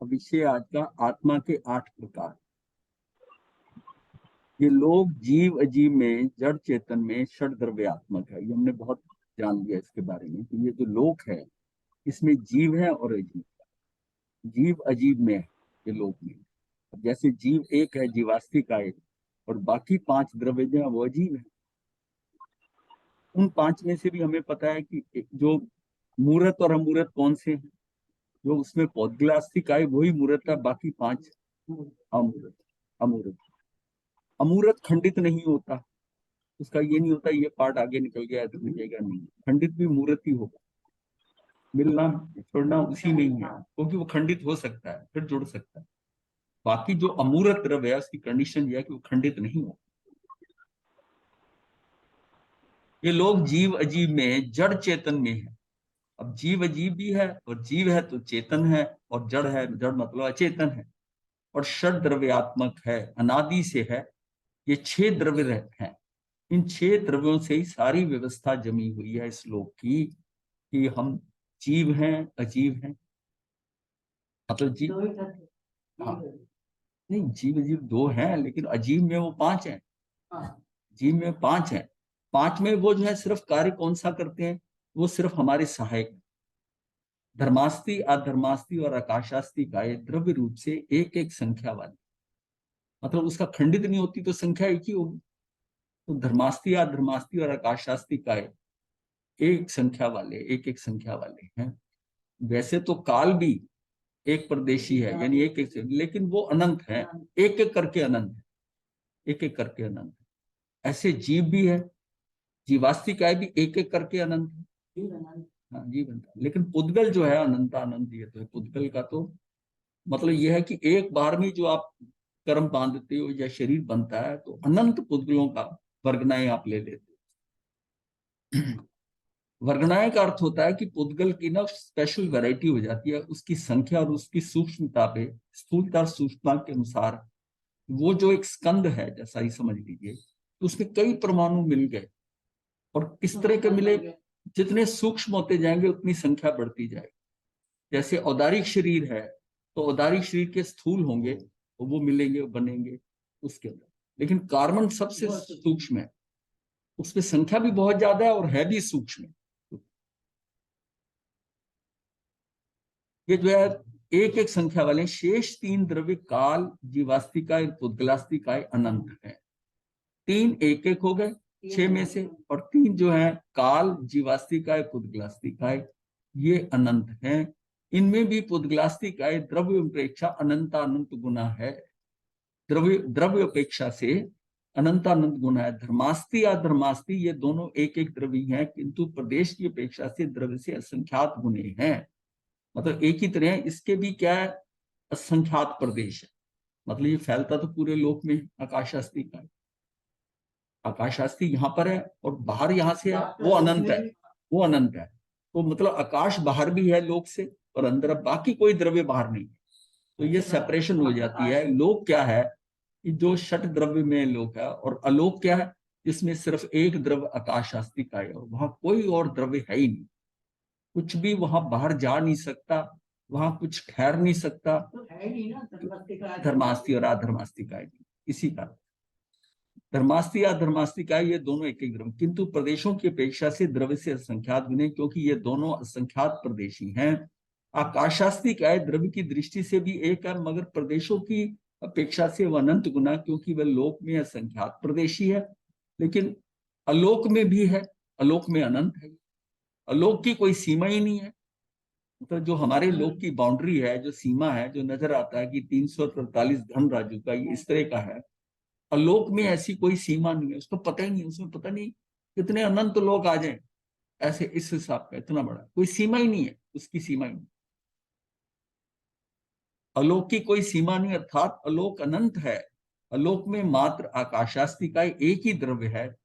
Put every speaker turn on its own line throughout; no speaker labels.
विषय आज का आत्मा के 8 प्रकार। ये लोग जीव अजीव में, जड़ चेतन में षड द्रव्यात्मक है। ये हमने बहुत जान लिया इसके बारे में कि ये जो लोक है इसमें जीव है और अजीव। जीव अजीव में है ये लोक में। जैसे जीव एक है, जीवास्तिक आय, और बाकी 5 द्रव्य जो है वो अजीव है। उन 5 में से भी हमें पता है कि जो मूर्त और अमूर्त कौन से हैं। जो उसमें पौद्गलास्तिक आय वही मूर्त है, बाकी 5 अमूर्त। अमूर्त अमूर्त खंडित नहीं होता। उसका ये नहीं होता ये पार्ट आगे निकल गया तो मिलेगा नहीं, खंडित भी मूर्त ही होगा। मिलना छोड़ना उसी में ही है, क्योंकि वो खंडित हो सकता है फिर जुड़ सकता है। बाकी जो अमूर्त द्रव्य है उसकी कंडीशन यह है कि वो खंडित नहीं हो। ये लोग जीव अजीव में, जड़ चेतन में है। अब जीव अजीव भी है, और जीव है तो चेतन है, और जड़ है, जड़ मतलब अचेतन है, और षड द्रव्यात्मक है, अनादि से है। ये 6 द्रव्य हैं। इन 6 द्रव्यों से ही सारी व्यवस्था जमी हुई है इस लोक की, कि हम जीव हैं अजीव हैं। मतलब जीव, हाँ, नहीं, जीव अजीव 2 हैं, लेकिन अजीव में वो 5 हैं। जीव में 5 हैं। 5 में वो जो है सिर्फ कार्य कौन सा करते हैं, वो सिर्फ हमारे सहायक। धर्मास्ति, अधर्मास्ति और आकाशास्ति का ये द्रव्य रूप से एक एक संख्या वाली, मतलब उसका खंडित नहीं होती तो संख्या एक ही होगी। तो धर्मास्ति, अधर्मास्ति और आकाशास्ति का एक संख्या वाले, एक एक संख्या वाले हैं। वैसे तो काल भी एक प्रदेशी है, यानी एक एक, लेकिन वो अनंत है, एक एक करके अनंत है, एक एक करके अनंत है। ऐसे जीव भी है, जीवास्तिकाय भी एक एक करके अनंत है। हाँ, जीव बनता है। लेकिन पुद्गल जो है अनंत अनंत, ये तो है। पुद्गल का तो मतलब यह है कि एक बार में जो आप कर्म बांधते हो या शरीर बनता है, तो अनंत पुद्गलों का वर्गनाएं आप ले लेते हो। वर्गनाएं का अर्थ होता है कि पुद्गल की ना स्पेशल वैरायटी हो जाती है, उसकी संख्या और उसकी सूक्ष्मता पे, स्थूलता और सूक्ष्मता के अनुसार। वो जो एक स्कंद है जैसा ही समझ लीजिए, तो उसमें कई परमाणु मिल गए, और किस तरह के मिले, जितने सूक्ष्म होते जाएंगे उतनी संख्या बढ़ती जाएगी। जैसे औदारिक शरीर है, तो औदारिक शरीर के स्थूल होंगे तो वो मिलेंगे, बनेंगे उसके अंदर। लेकिन कार्बन सबसे सूक्ष्म है, उसमें संख्या भी बहुत ज्यादा है और है भी सूक्ष्म। ये जो है एक एक संख्या वाले। शेष 3 द्रव्य काल, जीवास्तिकाय, पुद्गलास्तिकाय अनंत है। 3 एक एक हो गए 6 में से, और 3 जो है काल, जीवास्तिकाय, पुद्गलास्तिकाय, ये अनंत है। इनमें भी पुद्गलास्तिकाय द्रव्य अपेक्षा अनंतानंत गुना है। द्रव्य द्रव्य अपेक्षा से अनंतानंत गुना है। धर्मास्ति या धर्मास्ति ये दोनों एक एक द्रव्य हैं, किंतु प्रदेश की अपेक्षा से द्रव्य से असंख्यात गुने हैं। मतलब एक ही तरह इसके भी क्या है, असंख्यात प्रदेश है। मतलब ये फैलता तो पूरे लोक में आकाशास्ति का है। आकाशास्ति यहाँ पर है और बाहर यहाँ से है, वो अनंत है, वो अनंत है। तो मतलब आकाश बाहर भी है लोक से, और अंदर बाकी कोई द्रव्य बाहर नहीं। तो ये सेपरेशन हो जाती है। लोक क्या है कि जो षट द्रव्य में लोक है, और अलोक क्या है जिसमें सिर्फ एक द्रव्य आकाशास्ति का है, और वहां कोई और द्रव्य है ही नहीं। कुछ भी वहां बाहर जा नहीं सकता, वहां कुछ ठहर नहीं सकता। तो है नहीं ना धर्मास्ति और अधर्मास्ति का, इसी का धर्मास्ति या धर्मास्ति का ये दोनों एक एक द्रव्य, किंतु प्रदेशों की अपेक्षा से द्रव्य से असंख्यात गुने, क्योंकि ये दोनों असंख्यात प्रदेशी हैं। आकाशास्ति का है द्रव्य की दृष्टि से भी एक है, मगर प्रदेशों की अपेक्षा से वह अनंत गुना, क्योंकि वह लोक में असंख्यात प्रदेशी है। लेकिन अलोक में भी है, अलोक में अनंत है। अलोक की कोई सीमा ही नहीं है। तो जो हमारे लोक की बाउंड्री है, जो सीमा है, जो नजर आता है कि 343 धन राजू का, ये इस तरह का है। अलोक में ऐसी कोई सीमा नहीं है, उसको पता ही नहीं, उसमें पता नहीं कितने अनंत लोग आ जाए, ऐसे इस हिसाब का इतना बड़ा कोई सीमा ही नहीं है, उसकी सीमा ही नहीं। अलोक की कोई सीमा नहीं, अर्थात अलोक अनंत है। अलोक में मात्र आकाशास्तिकाय एक ही द्रव्य है,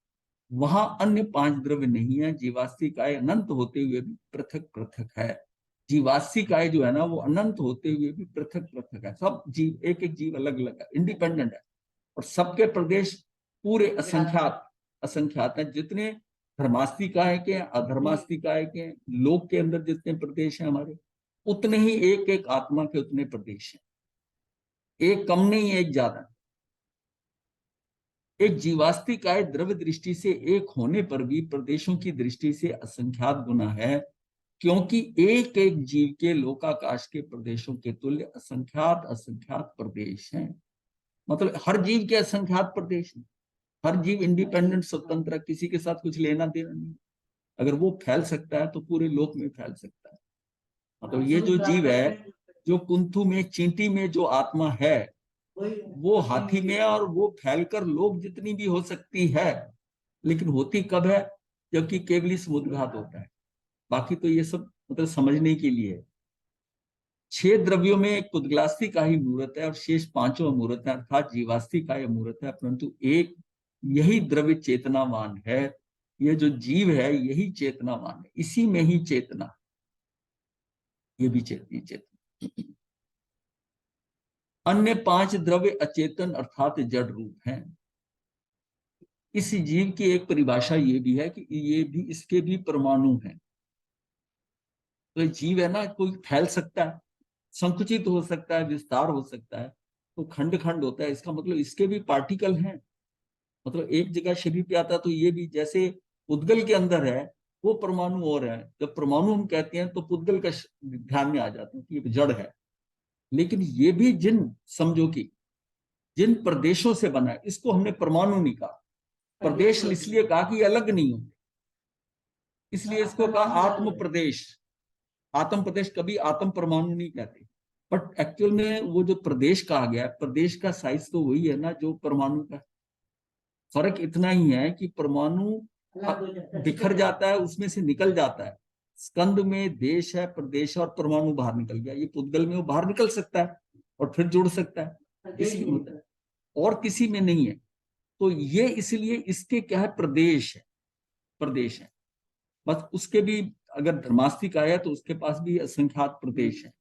वहां अन्य 5 द्रव्य नहीं है। जीवास्तिकाय अनंत होते हुए भी पृथक पृथक है। जीवास्तिकाय जो है ना, वो अनंत होते हुए भी पृथक पृथक है। सब जीव एक एक जीव अलग अलग है, इंडिपेंडेंट है, और सबके प्रदेश पूरे असंख्यात असंख्यात है। जितने धर्मास्तिकाय के, अधर्मास्तिकाय के, लोक के अंदर जितने प्रदेश हैं हमारे, उतने ही एक एक आत्मा के उतने प्रदेश हैं, एक कम नहीं एक ज्यादा। एक जीवास्तिकाय द्रव्य दृष्टि से एक होने पर भी प्रदेशों की दृष्टि से असंख्यात गुना है, क्योंकि एक एक जीव के लोकाकाश के प्रदेशों के तुल्य असंख्यात असंख्यात प्रदेश हैं। मतलब हर जीव के असंख्यात प्रदेश हैं, हर जीव इंडिपेंडेंट स्वतंत्र, किसी के साथ कुछ लेना देना नहीं। अगर वो फैल सकता है तो पूरे लोक में फैल सकता है। मतलब ये जो जीव है, जो कुंथु में चींटी में जो आत्मा है, वो हाथी में, और वो फैलकर लोग जितनी भी हो सकती है, लेकिन होती कब है, जबकि केवली समुद्घात होता है। बाकी तो ये सब मतलब समझने के लिए है। 6 द्रव्यों में एक पुद्गलास्थी का ही मूर्त है और शेष 5 अमूर्त है, अर्थात जीवास्थी का अमूर्त है, परंतु एक यही द्रव्य चेतनावान है। यह जो जीव है यही चेतनावान है, इसी में ही चेतना, ये भी चेतना। अन्य 5 द्रव्य अचेतन अर्थात जड़ रूप हैं। इस जीव की एक परिभाषा ये भी है कि ये भी, इसके भी परमाणु हैं। तो जीव है ना, कोई फैल सकता है, संकुचित हो सकता है, विस्तार हो सकता है, तो खंड खंड होता है, इसका मतलब इसके भी पार्टिकल हैं। मतलब एक जगह शरीर पे आता है तो ये भी, जैसे पुद्गल के अंदर है वो परमाणु और है, जब परमाणु हम कहते हैं तो पुद्गल का ध्यान में आ जाता है कि ये जड़ है। लेकिन ये भी जिन, समझो कि जिन प्रदेशों से बना है, इसको हमने परमाणु नहीं कहा, प्रदेश इसलिए कहा कि अलग नहीं होते, इसलिए इसको कहा आत्म प्रदेश। आत्म प्रदेश, कभी आत्म परमाणु नहीं कहते। बट एक्चुअल में वो जो प्रदेश कहा गया, प्रदेश का साइज तो वही है ना जो परमाणु का। फर्क इतना ही है कि परमाणु बिखर जाता है, उसमें से निकल जाता है। स्कंद में देश है, प्रदेश है, और परमाणु बाहर निकल गया। ये पुद्गल में वो बाहर निकल सकता है और फिर जुड़ सकता है, इसलिए होता है, और किसी में नहीं है। तो ये इसलिए इसके क्या है, प्रदेश है, प्रदेश है। बस उसके भी, अगर धर्मास्तिक आया तो उसके पास भी असंख्यात प्रदेश है,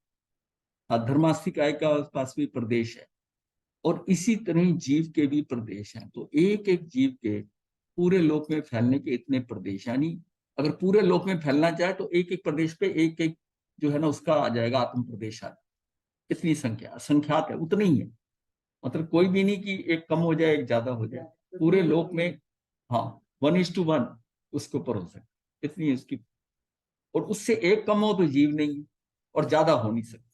धर्मास्तिक आय का पास भी प्रदेश है, और इसी तरह जीव के भी प्रदेश हैं। तो एक एक जीव के पूरे लोक में फैलने के इतने प्रदेश, यानी अगर पूरे लोक में फैलना चाहे तो एक एक प्रदेश पे एक एक जो है ना उसका आ जाएगा आत्म प्रदेश। आ इतनी संख्या, असंख्यात है, उतनी ही है। मतलब कोई भी नहीं कि एक कम हो जाए एक ज्यादा हो जाए, पूरे लोक में हाँ 1:1 उसके ऊपर हो सकता, इतनी उसकी। और उससे एक कम हो तो जीव नहीं है, और ज्यादा हो नहीं सकता।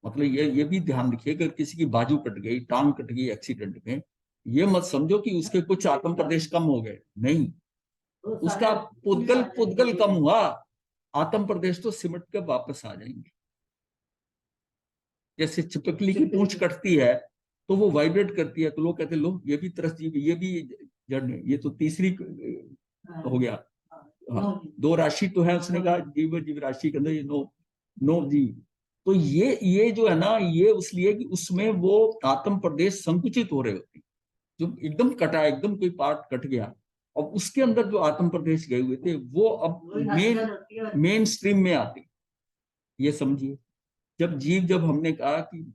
मतलब ये भी ध्यान रखिए, अगर किसी की बाजू कट गई, टांग कट गई एक्सीडेंट में, ये मत समझो कि उसके कुछ आत्म प्रदेश कम हो गए, नहीं, उसका पुद्गल पुद्गल कम हुआ, आत्म प्रदेश तो सिमट के वापस आ जाएंगे। जैसे चिपकली की पूंछ कटती है तो वो वाइब्रेट करती है, तो लोग कहते हैं लो ये भी तरस जीव, ये भी जड़ है, ये तो तीसरी हो गया। हाँ, 2 राशि तो है, उसने कहा जीव जीव राशि के अंदर ये नो नो जीव। तो ये जो है ना, ये इसलिए कि उसमें वो आत्म प्रदेश संकुचित हो रहे होते हैं। जो एकदम कटा, एकदम कोई पार्ट कट गया, और उसके अंदर जो आत्म प्रदेश गए हुए थे वो अब मेन स्ट्रीम में आते। ये समझिए, जब हमने कहा कि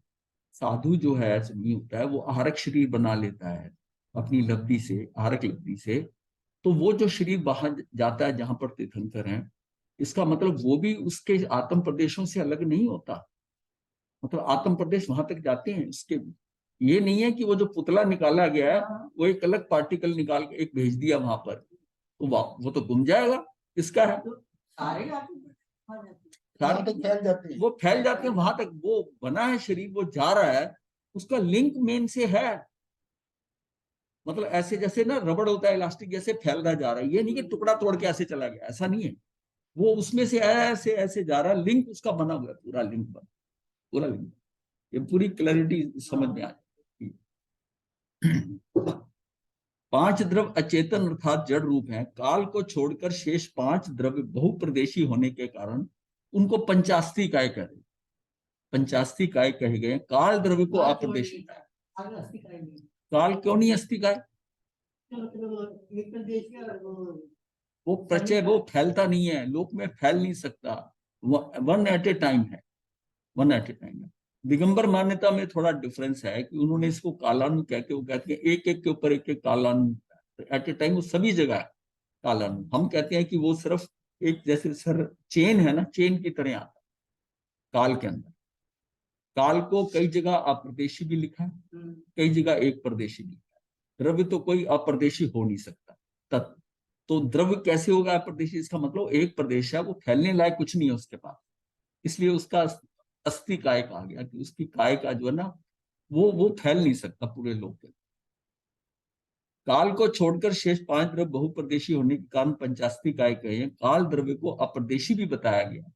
साधु जो है नहीं होता है, वो आहारक शरीर बना लेता है अपनी लब्धि से, आहारक लब्धि से, तो वो जो शरीर बाहर जाता है जहां पर तीर्थंकर हैं, इसका मतलब वो भी उसके आत्म प्रदेशों से अलग नहीं होता। मतलब आत्म प्रदेश वहां तक जाते हैं उसके। ये नहीं है कि वो जो पुतला निकाला गया है वो एक अलग पार्टिकल निकाल के एक भेज दिया वहां पर, तो वो तो गुम जाएगा। इसका है सारे तक फैल जाते हैं, वो फैल जाते हैं वहां तक, वो बना है शरीर, वो जा रहा है, उसका लिंक मेन से है। मतलब ऐसे जैसे ना रबड़ होता है, इलास्टिक, जैसे फैलता जा रहा है, ये नहीं कि टुकड़ा तोड़ के ऐसे चला गया, ऐसा नहीं है। वो उसमें से ऐसे ऐसे जा रहा है, लिंक उसका बना हुआ है, पूरा लिंक बना, पूरा लिंक। ये पूरी क्लैरिटी समझ में आ जाती है। 5 द्रव्य अचेतन अर्थात जड़ रूप हैं, काल को छोड़कर शेष 5 द्रव्य बहुप्रदेशी होने के कारण उनको पंचास्ती काय कहे, पंचास्ती काय कहे गए। काल द्रव्य को अप्रदेशित है। काल क्यों नहीं अस्ति काय, वो प्रचय, वो फैलता नहीं है, लोक में फैल नहीं सकता, वन एट ए टाइम है, वन एट ए टाइम है। दिगंबर मान्यता में थोड़ा डिफरेंस है कि उन्होंने इसको कालानु कह के, वो कहते हैं एक एक के ऊपर एक एक कालानु, एट ए टाइम वो सभी जगह है कालानु। हम कहते हैं कि वो सिर्फ एक जैसे सर चेन है ना, चेन की तरह आता है काल के अंदर। काल को कई जगह अप्रदेशी भी लिखा है, कई जगह एक प्रदेशी भी लिखा है। द्रव्य तो कोई अप्रदेशी हो नहीं सकता तत्व। तो द्रव्य कैसे होगा अप्रदेशी? इसका मतलब एक प्रदेश है, वो फैलने लायक कुछ नहीं है उसके पास, इसलिए उसका अस्थि काय कहा गया कि उसकी काय का जो है ना, वो फैल नहीं सकता पूरे लोक के। काल को छोड़कर शेष पांच द्रव्य बहुप्रदेशी होने के कारण पंचास्ति काय कहे हैं। काल द्रव्य को अप्रदेशी भी बताया गया,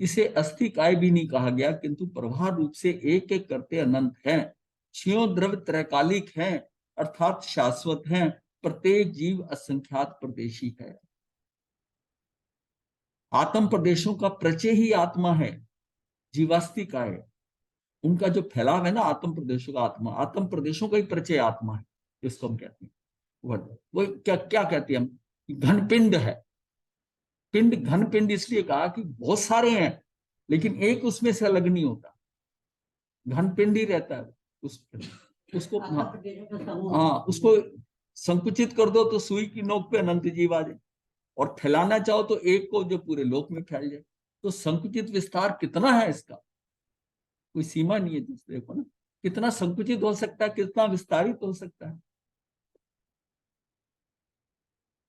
इसे अस्थि काय भी नहीं कहा गया, किंतु प्रवाह रूप से एक एक करते अनंत हैं। छियों द्रव्य त्रैकालिक हैं, अर्थात शाश्वत हैं। प्रत्येक जीव असंख्यात प्रदेशी है। आत्म प्रदेशों का प्रचय ही आत्मा है, जीवास्ति काय है। उनका जो फैलाव है ना आत्म प्रदेशों का, आत्म प्रदेशों का ही परिचय आत्मा है, जिसको हम कहते हैं। वो क्या क्या कहते हैं हम? घनपिंड है। पिंड, घन पिंड इसलिए कहा कि बहुत सारे हैं, लेकिन एक उसमें से अलग नहीं होता, घन पिंड ही रहता है। उस उसको हाँ, उसको संकुचित कर दो तो सुई की नोक पे अनंत जीव आ जाए, और फैलाना चाहो तो एक को जो पूरे लोक में फैल जाए। तो संकुचित विस्तार कितना है इसका, कोई सीमा नहीं है। दूसरे को ना, कितना संकुचित हो सकता है, कितना विस्तारित हो सकता है।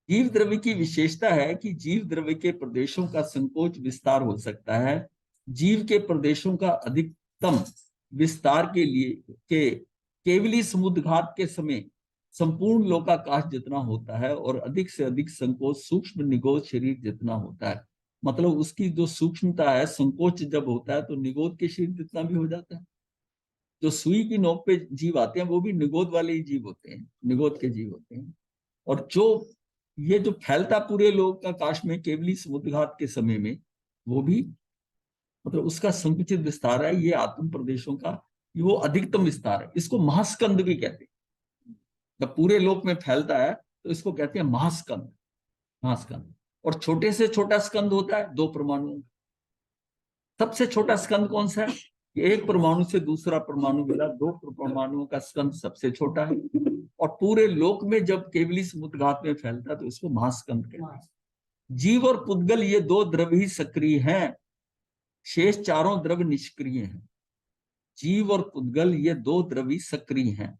जीव द्रव्य की विशेषता है कि जीव द्रव्य के प्रदेशों का संकोच विस्तार हो सकता है। जीव के प्रदेशों का अधिकतम विस्तार के लिए केवली समुद्रघात के समय संपूर्ण लोकाकाश जितना होता है, और अधिक से अधिक संकोच सूक्ष्म निगोद शरीर जितना होता है। मतलब उसकी जो सूक्ष्मता है, संकोच जब होता है तो निगोद के शरीर जितना भी हो जाता है। जो सुई की नोक पे जीव आते हैं वो भी निगोद वाले ही जीव होते हैं, निगोद के जीव होते हैं। और जो ये जो फैलता पूरे लोक आकाश में केवली समुद्रघात के समय में, वो भी मतलब उसका संकुचित विस्तार है। ये आत्म प्रदेशों का वो अधिकतम विस्तार है। इसको महास्कंद भी कहते हैं। जब पूरे लोक में फैलता है तो इसको कहते हैं महास्कंद, महास्कंद। और छोटे से छोटा स्कंद होता है 2 परमाणुओं का। सबसे छोटा स्कंद कौन सा है? एक परमाणु से दूसरा परमाणु मिला, 2 परमाणुओं का स्कंद सबसे छोटा है। और पूरे लोक में जब केवली समुद्रघात में फैलता है तो इसको महास्कंद कहते हैं। जीव और पुद्गल ये 2 द्रव्य ही सक्रिय हैं, शेष चारों द्रव्य निष्क्रिय हैं। जीव और पुद्गल ये 2 द्रव्य सक्रिय हैं।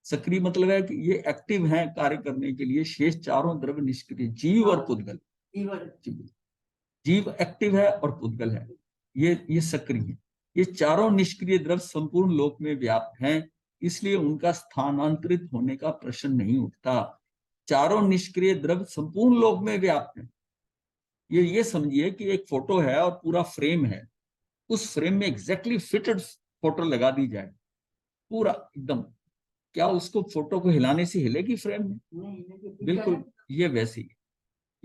सक्रिय मतलब है कि ये एक्टिव हैं कार्य करने के लिए, शेष चारों द्रव्य निष्क्रिय। जीव और पुद्गल, जीव एक्टिव है और पुद्गल है, ये सक्रिय है। ये चारों निष्क्रिय द्रव्य संपूर्ण लोक में व्याप्त हैं, इसलिए उनका स्थानांतरित होने का प्रश्न नहीं उठता। चारों निष्क्रिय द्रव्य संपूर्ण लोक में व्याप्त हैं। ये समझिए कि एक फोटो है और पूरा फ्रेम है, उस फ्रेम में एग्जैक्टली फिटेड फोटो लगा दी जाए, पूरा एकदम, क्या उसको फोटो को हिलाने से हिलेगी फ्रेम में? बिल्कुल। ये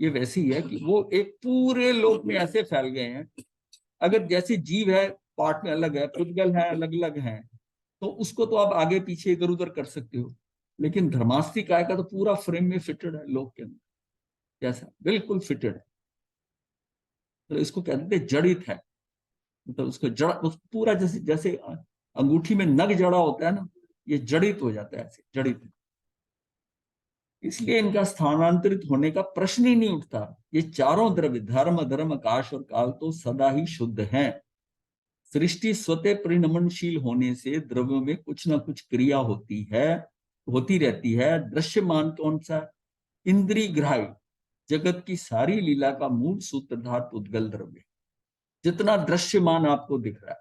वैसी है कि वो एक पूरे लोक में ऐसे फैल गए हैं। अगर जैसे जीव है पार्ट में अलग है, पुद्गल है अलग अलग है, तो उसको तो आप आगे पीछे इधर उधर कर सकते हो, लेकिन धर्मास्ति काय का तो पूरा फ्रेम में फिटेड है लोक के अंदर, जैसा बिल्कुल फिटेड है। तो इसको कहते हैं जड़ित है। मतलब उसको जड़, उस पूरा जैसे जैसे अंगूठी में नग जड़ा होता है ना, ये जड़ित हो जाता है, ऐसे जड़ित। इसलिए इनका स्थानांतरित होने का प्रश्न ही नहीं उठता। ये चारों द्रव्य धर्म, अधर्म, आकाश और काल तो सदा ही शुद्ध हैं। सृष्टि स्वतः परिणमनशील होने से द्रव्यों में कुछ ना कुछ क्रिया होती रहती है। दृश्यमान कौन सा? इंद्रिय ग्राह्य जगत की सारी लीला का मूल सूत्रधार पुद्गल द्रव्य। जितना दृश्यमान आपको दिख रहा है,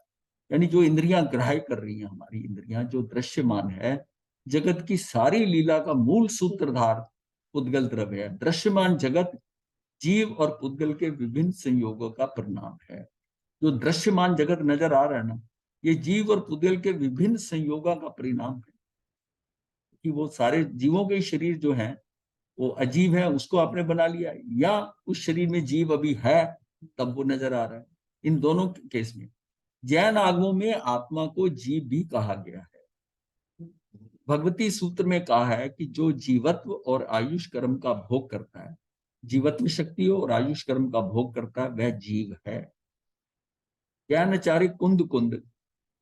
यानी जो इंद्रियां ग्राह्य कर रही हैं, हमारी इंद्रियां जो दृश्यमान है, जगत की सारी लीला का मूल सूत्रधार पुद्गल द्रव्य है। दृश्यमान जगत जीव और पुद्गल के विभिन्न संयोगों का परिणाम है। जो दृश्यमान जगत नजर आ रहा है ना, ये जीव और पुद्गल के विभिन्न संयोगों का परिणाम है। कि वो सारे जीवों के शरीर जो हैं वो अजीब है, उसको आपने बना लिया, या उस शरीर में जीव अभी है तब वो नजर आ रहा है। इन दोनों केस में जैन आगमों में आत्मा को जीव भी कहा गया है। भगवती सूत्र में कहा है कि जो जीवत्व और आयुष कर्म का भोग करता है, जीवत्व शक्ति और आयुष कर्म का भोग करता है, वह जीव है। ज्ञानाचार्य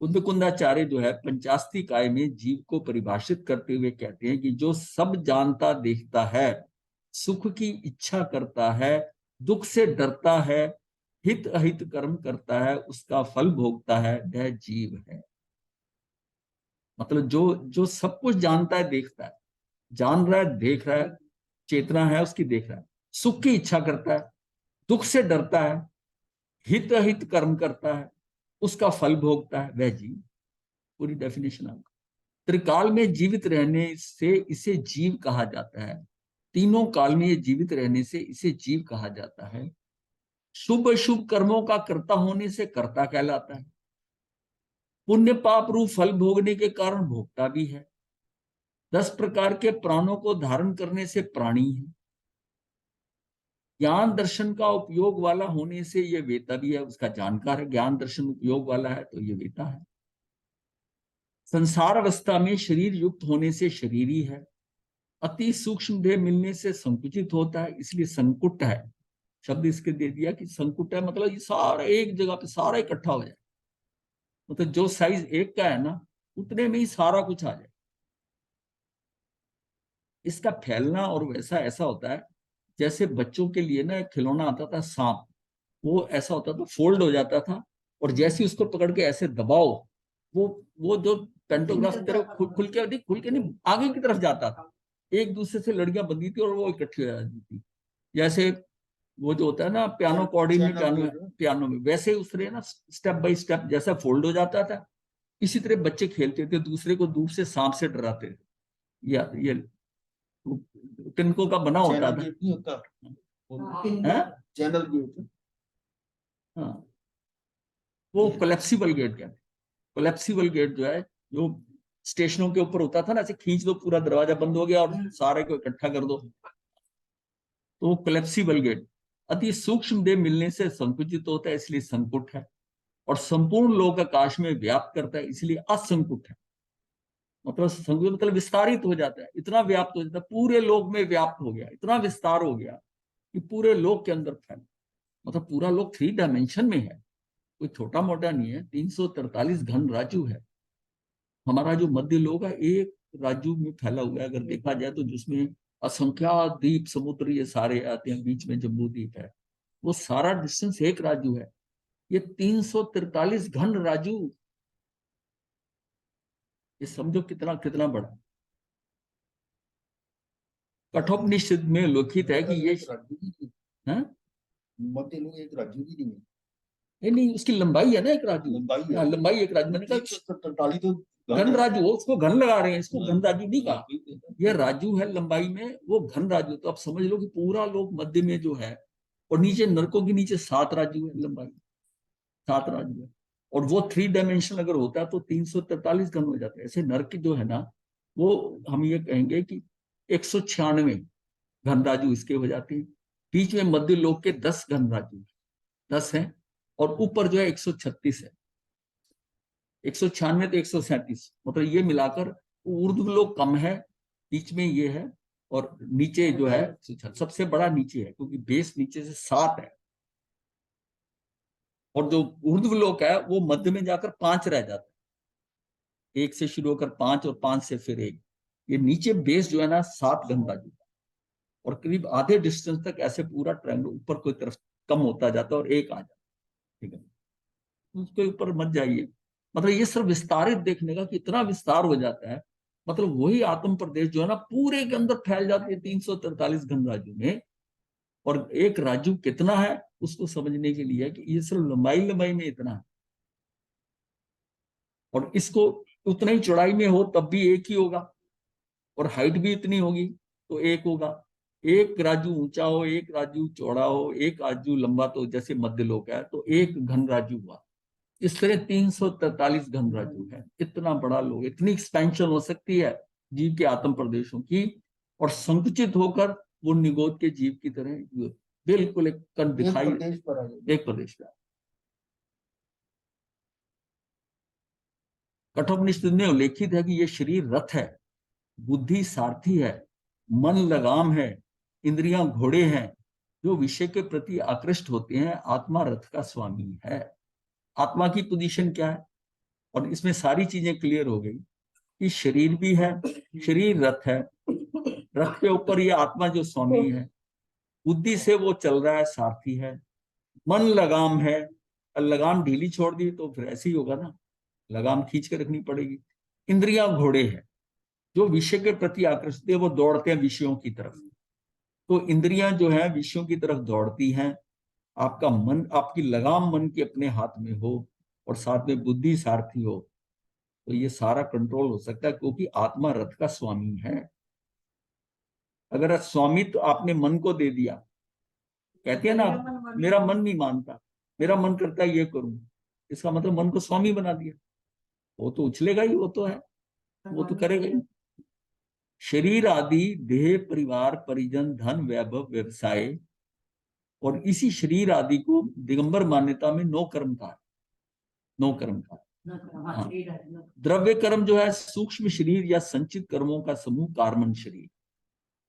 कुंदकुंदाचार्य जो है पंचास्ति काय में जीव को परिभाषित करते हुए कहते हैं कि जो सब जानता देखता है, सुख की इच्छा करता है, दुख से डरता है, हित अहित कर्म करता है, उसका फल भोगता है, वह जीव है। मतलब जो जो सब कुछ जानता है, देखता है, जान रहा है, देख रहा है, चेतना है उसकी, देख रहा है, सुख की इच्छा करता है, दुख से डरता है, हित अहित कर्म करता है, उसका फल भोगता है, वह जीव। पूरी डेफिनेशन आपका। त्रिकाल में जीवित रहने से इसे जीव कहा जाता है। तीनों काल में ये जीवित रहने से इसे जीव कहा जाता है। शुभ शुभ कर्मों का कर्ता होने से कर्ता कहलाता है। पुण्य पाप रूप फल भोगने के कारण भोगता भी है। 10 प्रकार के प्राणों को धारण करने से प्राणी है। ज्ञान दर्शन का उपयोग वाला होने से यह वेता भी है, उसका जानकार है। ज्ञान दर्शन उपयोग वाला है तो ये वेता है। संसार अवस्था में शरीर युक्त होने से शरीरी है। अति सूक्ष्म देह मिलने से संकुचित होता है, इसलिए संकुट है। शब्द इसके दे दिया कि संकुट है, मतलब ये सारा एक जगह पे सारा इकट्ठा हो जाए। मतलब जो साइज एक का है ना, उतने में ही सारा कुछ आ जाए। इसका फैलना और वैसा ऐसा होता है जैसे बच्चों के लिए ना एक खिलौना आता था सांप, वो ऐसा होता था, फोल्ड हो जाता था, और जैसे ही उसको पकड़ के ऐसे दबाओ, वो जो पेंटोग्राफ की तरफ खुल के नहीं, आगे की तरफ जाता था। एक दूसरे से लड़कियां बंधी थी और वो इकट्ठी हो जाती थी। जैसे वो जो होता है ना पियानो कॉर्डिंग में, पियानो में वैसे ही उसने ना स्टेप बाय स्टेप जैसा फोल्ड हो जाता था। इसी तरह बच्चे खेलते थे, दूसरे को दूर से सांप से डराते थे। या ये तिनकों का बना होता था। चैनल गेट, हाँ, वो कोलेप्सिबल गेट कहते हैं। कोलेप्सिबल गेट जो है, जो स्टेशनों के ऊपर होता था ना, ऐसे खींच दो पूरा दरवाजा बंद हो गया और सारे को इकट्ठा कर दो, तो वो कोलेप्सिबल गेट। अति सूक्ष्म देह मिलने से संकुचित होता है, इसलिए संकुट है। और संपूर्ण लोक आकाश में व्याप्त करता है, इसलिए असंकुट है। मतलब संकुचित मतलब विस्तारित हो जाता है, इतना व्याप्त हो जाता है, पूरे लोक में व्याप्त हो गया, इतना विस्तार हो गया कि पूरे लोक के अंदर फैल। मतलब पूरा लोक 3 डायमेंशन में है, कोई छोटा मोटा नहीं है। 343 घन राजू है। हमारा जो मध्य लोक है एक राजू में फैला हुआ है, अगर देखा जाए तो, जिसमें असंख्यात द्वीप समुद्र ये सारे आते हैं, बीच में जम्बू द्वीप है, वो सारा डिस्टेंस एक राजू है। ये 343 घन राजू, ये समझो कितना कितना बड़ा। कठोपनिषद में लिखित है कि ये मध्य लोक एक राजू भी नहीं, नहीं उसकी लंबाई है ना, एक राजू लंबाई है, लंबाई एक राजू। मैंने कहा 43 तो घन राजू हो, उसको घन लगा रहे हैं, इसको घन राजू नहीं कहा। ये राजू है लंबाई में, वो घन राजू। तो आप समझ लो कि पूरा लोक मध्य में जो है, और नीचे नरकों के नीचे 7 राजू है, लंबाई 7 राजू है। और वो 3 डायमेंशन अगर होता है तो 343 घन हो जाता है। ऐसे नरक जो है ना, वो हम ये कहेंगे कि 196 घन राजू इसके हो जाते हैं। बीच में मध्य लोक के 10 घन राजू, 10 है, और ऊपर जो है 136 है। 196 तो 137, मतलब ये मिलाकर ऊर्ध्व लोक कम है, बीच में ये है, और नीचे जो है सबसे बड़ा नीचे है, क्योंकि बेस नीचे से 7 है। और जो ऊर्ध्व लोक है वो मध्य में जाकर 5 रह जाता है। 1 से शुरू होकर 5, और 5 से फिर 1। ये नीचे बेस जो है ना 7 घन राजू, और करीब आधे डिस्टेंस तक ऐसे पूरा ट्रायंगल ऊपर कोई तरफ कम होता जाता है और 1 आ जाता है। ठीक है, उसके ऊपर मत जाइए। मतलब ये सिर्फ विस्तारित देखने का, कितना विस्तार हो जाता है। मतलब वही आत्म प्रदेश जो है ना पूरे के अंदर फैल जाती है 343 घन राजू में। और एक राजू कितना है उसको समझने के लिए कि ये सिर्फ लंबाई लंबाई में इतना है, और इसको उतना ही चौड़ाई में हो तब भी एक ही होगा, और हाइट भी इतनी होगी तो एक होगा। एक राजू ऊंचा हो, एक राजू चौड़ा हो, एक राजू लंबा, तो जैसे मध्य लोक है तो एक घन राजू हुआ। इस तरह 343 घन राजू है। इतना बड़ा लोग, इतनी एक्सपेंशन हो सकती है जीव के आत्म प्रदेशों की, और संकुचित होकर वो निगोद के जीव की तरह बिल्कुल एक कण दिखाई, एक प्रदेश पर। कठोपनिषद में उल्लेखित है कि ये शरीर रथ है, बुद्धि सारथी है, मन लगाम है, इंद्रियां घोड़े हैं। जो विषय के प्रति आकृष्ट होते हैं, आत्मा रथ का स्वामी है। आत्मा की पोजीशन क्या है, और इसमें सारी चीजें क्लियर हो गई कि शरीर भी है, शरीर रथ है, रथ के ऊपर ये आत्मा जो स्वामी है, बुद्धि से वो चल रहा है, सारथी है। मन लगाम है, और लगाम ढीली छोड़ दी तो फिर ऐसे ही होगा ना, लगाम खींच के रखनी पड़ेगी। इंद्रियां घोड़े हैं, जो विषय के प्रति आकर्षित है वो दौड़ते हैं विषयों की तरफ। तो इंद्रियां जो है विषयों की तरफ दौड़ती हैं। आपका मन, आपकी लगाम मन के अपने हाथ में हो और साथ में बुद्धि सारथी हो, तो ये सारा कंट्रोल हो सकता है, क्योंकि आत्मा रथ का स्वामी है। अगर स्वामित्व तो आपने मन को दे दिया, कहते हैं ना, मेरा मन नहीं मानता, मेरा मन करता है ये करूं, इसका मतलब मन को स्वामी बना दिया। वो तो उछलेगा ही, वो तो है, वो तो करेगा ही। शरीर आदि, देह, परिवार, परिजन, धन, वैभव, व्यवसाय, और इसी शरीर आदि को दिगंबर मान्यता में नो कर्म का, नो कर्म का। हाँ, द्रव्य कर्म जो है सूक्ष्म शरीर या संचित कर्मों का समूह, कार्मन शरीर,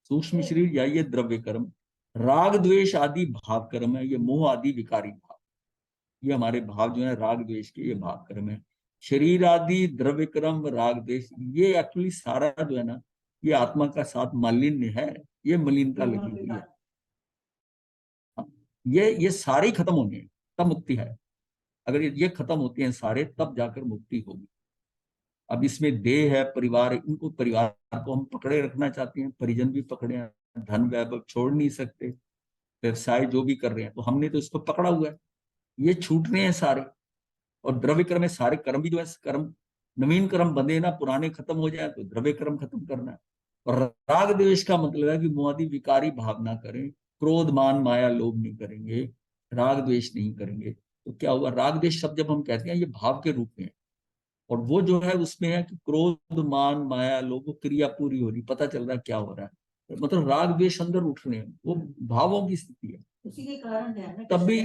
सूक्ष्म शरीर या ये द्रव्य कर्म। राग द्वेष आदि भाव कर्म है, ये मोह आदि विकारी भाव, ये हमारे भाव जो है राग द्वेष के, ये भाव कर्म है। शरीर आदि, द्रव्य कर्म, राग द्वेष, ये एक्चुअली सारा जो है ना, ये आत्मा का साथ मालिन्य है, ये मलिनता लगी हुई है। ये सारे खत्म होंगे तब मुक्ति है। अगर ये खत्म होते हैं सारे, तब जाकर मुक्ति होगी। अब इसमें देह है, परिवार है, इनको, परिवार को हम पकड़े रखना चाहते हैं, परिजन भी पकड़े हैं, धन वैभव छोड़ नहीं सकते, व्यवसाय जो भी कर रहे हैं, तो हमने तो इसको पकड़ा हुआ है, ये छूट रहे हैं सारे। और द्रव्य कर्म में सारे कर्म भी जो है, कर्म नवीन कर्म बंधे ना, पुराने खत्म हो जाए, तो द्रव्य कर्म खत्म करना है। और राग द्वेष का मतलब है कि मोहादि विकारी भावना करें, क्रोध मान माया लोभ नहीं करेंगे, राग द्वेष नहीं करेंगे। तो क्या हुआ, राग द्वेष शब्द जब हम कहते हैं, ये भाव के रूप में है, और वो जो है उसमें है कि क्रोध मान माया लोभ, क्रिया पूरी हो रही, पता चल रहा है क्या हो रहा है, मतलब राग द्वेष अंदर उठ रहे हैं, वो भावों की स्थिति है। उसी के कारण है ना, तभी,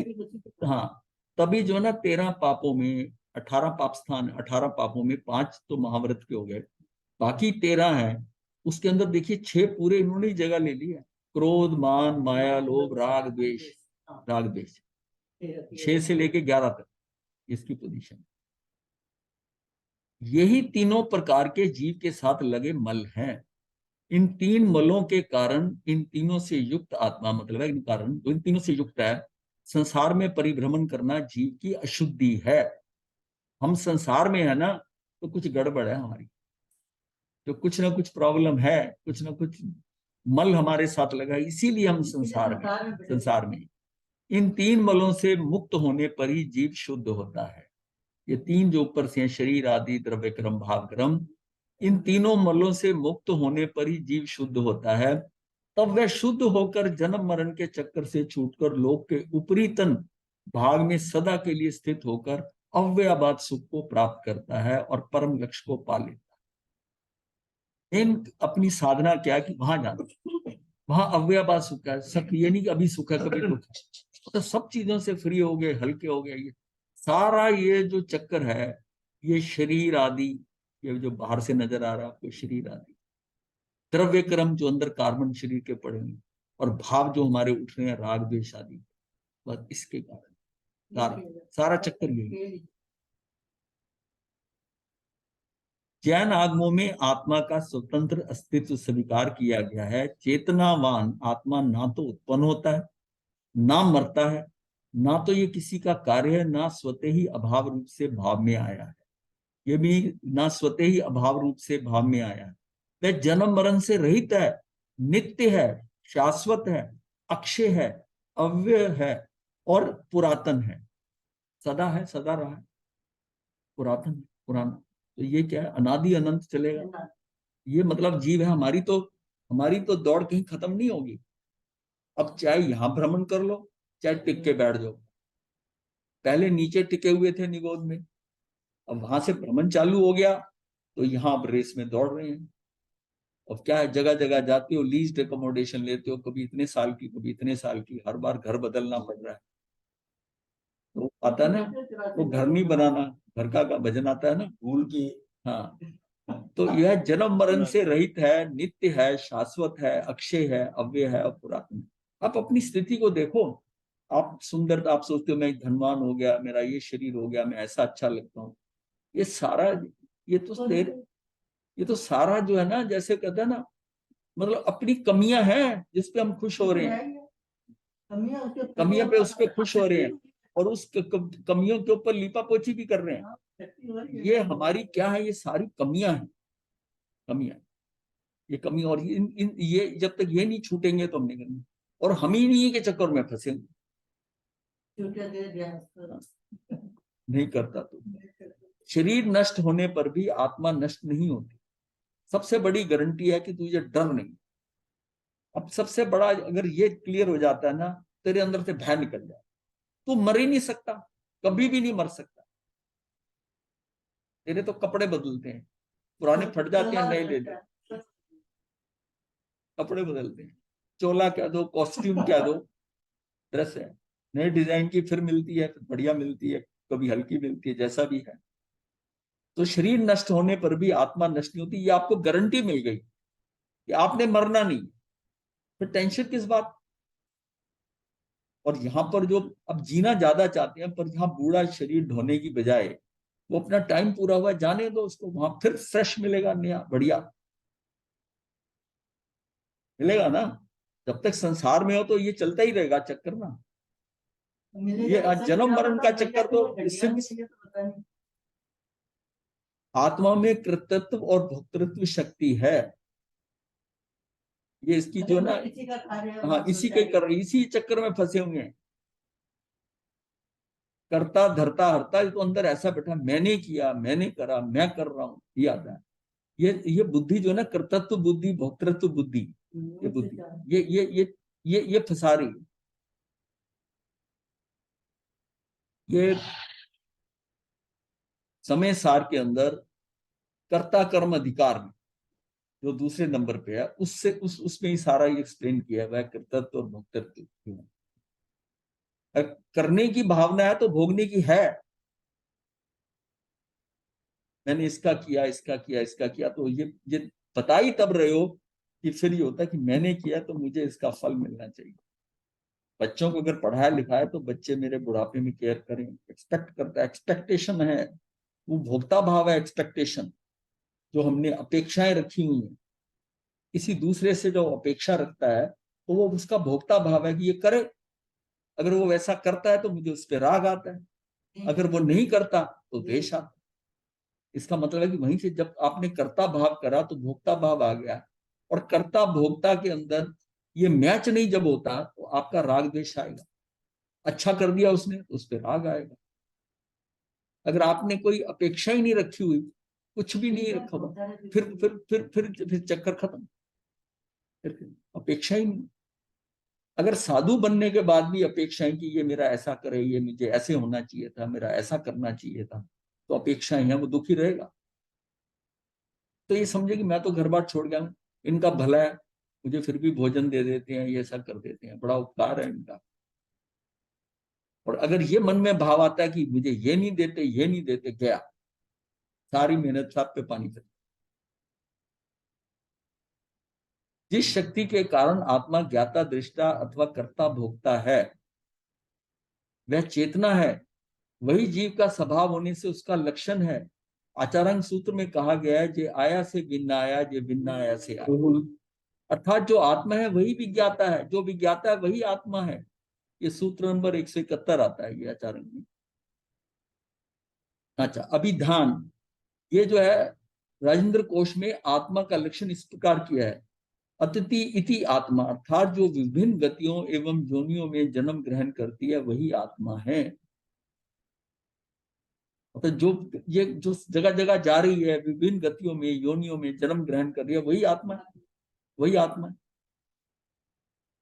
हाँ, तभी जो है ना 13 पापों में 18 पाप स्थान, 18 पापों में 5 तो महाव्रत के हो गए, बाकी 13 है। उसके अंदर देखिए 6 पूरे इन्होंने ही जगह ले ली है, क्रोध मान माया लोभ राग द्वेष, राग द्वेष 6 से लेके 11 तक इसकी पोजीशन। यही तीनों प्रकार के जीव के साथ लगे मल हैं। इन तीन मलों के कारण, इन तीनों से युक्त आत्मा, मतलब है इन कारण तो इन तीनों से युक्त है, संसार में परिभ्रमण करना जीव की अशुद्धि है। हम संसार में है ना, तो कुछ गड़बड़ है हमारी, तो कुछ ना कुछ प्रॉब्लम है, कुछ ना कुछ मल हमारे साथ लगा, इसीलिए हम संसार में इन तीन मलों से मुक्त होने पर ही जीव शुद्ध होता है। ये तीन जो ऊपर से शरीर आदि, द्रव्य क्रम, भाव क्रम, इन तीनों मलों से मुक्त होने पर ही जीव शुद्ध होता है। तब वह शुद्ध होकर जन्म मरण के चक्कर से छूटकर लोक के ऊपरी तन भाग में सदा के लिए स्थित होकर अव्ययबाद सुख को प्राप्त करता है और परम लक्ष्य को पा लेता है। इन अपनी साधना क्या है कि वहां जाना, वहां अव्ययबाद सुख है, सख ये नहीं कि अभी सुख है कभी दुख है, तो सब चीजों से फ्री हो गए, हल्के हो गए। ये सारा ये जो चक्कर है, ये शरीर आदि, ये जो बाहर से नजर आ रहा है आपको शरीर आदि, द्रव्य कर्म जो अंदर कार्बन शरीर के पड़ेंगे, और भाव जो हमारे उठ रहे हैं राग द्वेष आदि, बस इसके कारण सारा चक्कर यही। जैन आगमों में आत्मा का स्वतंत्र अस्तित्व स्वीकार किया गया है। चेतनावान आत्मा ना तो उत्पन्न होता है, ना मरता है, ना तो ये किसी का कार्य है, ना स्वतः ही अभाव रूप से भाव में आया है। ये भी ना स्वतः ही अभाव रूप से भाव में आया है। वह जन्म मरण से रहित है, नित्य है, शाश्वत है, अक्षय है, अव्यय है और पुरातन है। सदा है, सदा रहा है, पुरातन है, पुराना। तो ये क्या है, अनादि अनंत चलेगा। ये मतलब जीव है, हमारी तो दौड़ कहीं खत्म नहीं होगी। अब चाहे यहां भ्रमण कर लो, चाहे टिक के बैठ जाओ। पहले नीचे टिके हुए थे निगोद में, अब वहां से भ्रमण चालू हो गया, तो यहाँ अब रेस में दौड़ रहे हैं। अब क्या है, जगह जगह जाते हो, लीज एकोमोडेशन लेते हो, कभी इतने साल की, कभी इतने साल की, हर बार घर बदलना पड़ रहा है। तो आता है ना, तो घर नहीं बनाना, घर का भजन आता है ना, भूल की। हाँ, तो यह जन्म मरण से रहित है, नित्य है, शाश्वत है, अक्षय है, अव्यय है और पुरातन। आप अपनी स्थिति को देखो, आप सुंदर, आप सोचते हो मैं धनवान हो गया, मेरा ये शरीर हो गया, मैं ऐसा अच्छा लगता हूँ। ये सारा, ये तो ये तो सारा जो है ना, जैसे कहते हैं ना, मतलब अपनी कमियां हैं जिसपे हम खुश हो रहे हैं। कमियों पे उस पर खुश हो रहे हैं और उस कमियों के ऊपर लीपा पोची भी कर रहे हैं। ये हमारी क्या है, ये सारी कमियां हैं, कमियां, ये कमी। और ये जब तक ये नहीं छूटेंगे तो हम नहीं करेंगे, और हम ही नहीं के चक्कर में फंसेंगे। नहीं करता तो शरीर नष्ट होने पर भी आत्मा नष्ट नहीं होती। सबसे बड़ी गारंटी है कि तुझे डर नहीं। अब सबसे बड़ा अगर ये क्लियर हो जाता है ना, तेरे अंदर से भय निकल जाए, तू मर ही नहीं सकता, कभी भी नहीं मर सकता। तेरे तो कपड़े बदलते हैं, पुराने फट जाते हैं, नए ले ले, कपड़े बदलते हैं, चोला क्या दो, कॉस्ट्यूम क्या दो, ड्रेस है नए डिजाइन की फिर मिलती है, फिर बढ़िया मिलती है, कभी हल्की मिलती है, जैसा भी है। तो शरीर नष्ट होने पर भी आत्मा नष्ट नहीं होती, ये आपको गारंटी मिल गई कि आपने मरना नहीं, फिर टेंशन किस बात। और यहाँ पर जो अब जीना ज्यादा चाहते हैं, पर यहाँ बूढ़ा शरीर ढोने की बजाय वो अपना टाइम पूरा हुआ, जाने दो उसको, वहां फिर फ्रेश मिलेगा, नया बढ़िया मिलेगा ना। जब तक संसार में हो तो ये चलता ही रहेगा चक्कर ना, ये जन्म मरण का चक्कर तो इससे आत्मा में कृतत्व और भोक्तृत्व शक्ति है। ये इसकी जो ना, हाँ इसी के कर, इसी चक्कर में फंसे हुए हैं। करता धरता हरता, तो अंदर ऐसा बैठा, मैंने किया, मैंने करा, मैं कर रहा हूं, ये आता है। ये बुद्धि जो है ना, कर्तृत्व बुद्धि, भोक्तृत्व बुद्धि, ये बुद्धि ये फंसा रही है। ये समय सार के अंदर कर्ता कर्म अधिकार में जो दूसरे नंबर पे है, उससे उसमें ही सारा ये एक्सप्लेन किया हुआ है, कर्तृत्व और भोक्तृत्व क्यों। करने की भावना है तो भोगने की है। मैंने इसका किया, इसका किया, इसका किया, तो ये बता ही तब रहे हो कि फिर ये होता है कि मैंने किया तो मुझे इसका फल मिलना चाहिए। बच्चों को अगर पढ़ाया लिखाया तो बच्चे मेरे बुढ़ापे में केयर करें, एक्सपेक्ट करता है, एक्सपेक्टेशन है, वो भोक्ता भाव है, एक्सपेक्टेशन जो हमने अपेक्षाएं रखी हुई हैं। किसी दूसरे से जो अपेक्षा रखता है तो वो उसका भोक्ता भाव है कि ये करे। अगर वो वैसा करता है तो मुझे उस पर राग आता है, अगर वो नहीं करता तो द्वेष आता है। इसका मतलब है कि वहीं से जब आपने कर्ता भाव करा तो भोक्ता भाव आ गया, और कर्ता भोक्ता के अंदर ये मैच नहीं जब होता तो आपका राग द्वेष आएगा। अच्छा कर दिया उसने तो उस पर राग आएगा। अगर आपने कोई अपेक्षा ही नहीं रखी हुई, कुछ भी नहीं रखा हुआ, फिर चक्कर खत्म, फिर अपेक्षा ही नहीं। अगर साधु बनने के बाद भी अपेक्षाएं कि ये मेरा ऐसा करे, ये मुझे ऐसे होना चाहिए था, मेरा ऐसा करना चाहिए था, तो अपेक्षाएं हैं, वो दुखी रहेगा। तो ये समझे कि मैं तो घर बार छोड़ गया हूं, इनका भला है, मुझे फिर भी भोजन दे देते हैं, ये सब कर देते हैं, बड़ा उपकार है इनका। और अगर ये मन में भाव आता है कि मुझे ये नहीं देते, ये नहीं देते, गया सारी मेहनत सब पे पानी फिर। जिस शक्ति के कारण आत्मा ज्ञाता दृष्टा अथवा कर्ता भोगता है वह चेतना है, वही जीव का स्वभाव होने से उसका लक्षण है। आचारांग सूत्र में कहा गया है, जे आया से भिन्न आया, जे भिन्न आया से आया। अर्थात जो आत्मा है वही विज्ञाता है, जो विज्ञाता है वही आत्मा है। ये सूत्र नंबर 171 आता है ये आचार्य में। अच्छा, अभिधान, ये जो है राजेंद्र कोश में आत्मा का लक्षण इस प्रकार किया है। अतिथि इति आत्मा, अर्थात जो विभिन्न गतियों एवं योनियों में जन्म ग्रहण करती है वही आत्मा है। मतलब जो ये जो जगह जगह जा रही है, विभिन्न गतियों में योनियों में जन्म ग्रहण कर रही है, वही आत्मा है, वही आत्मा है।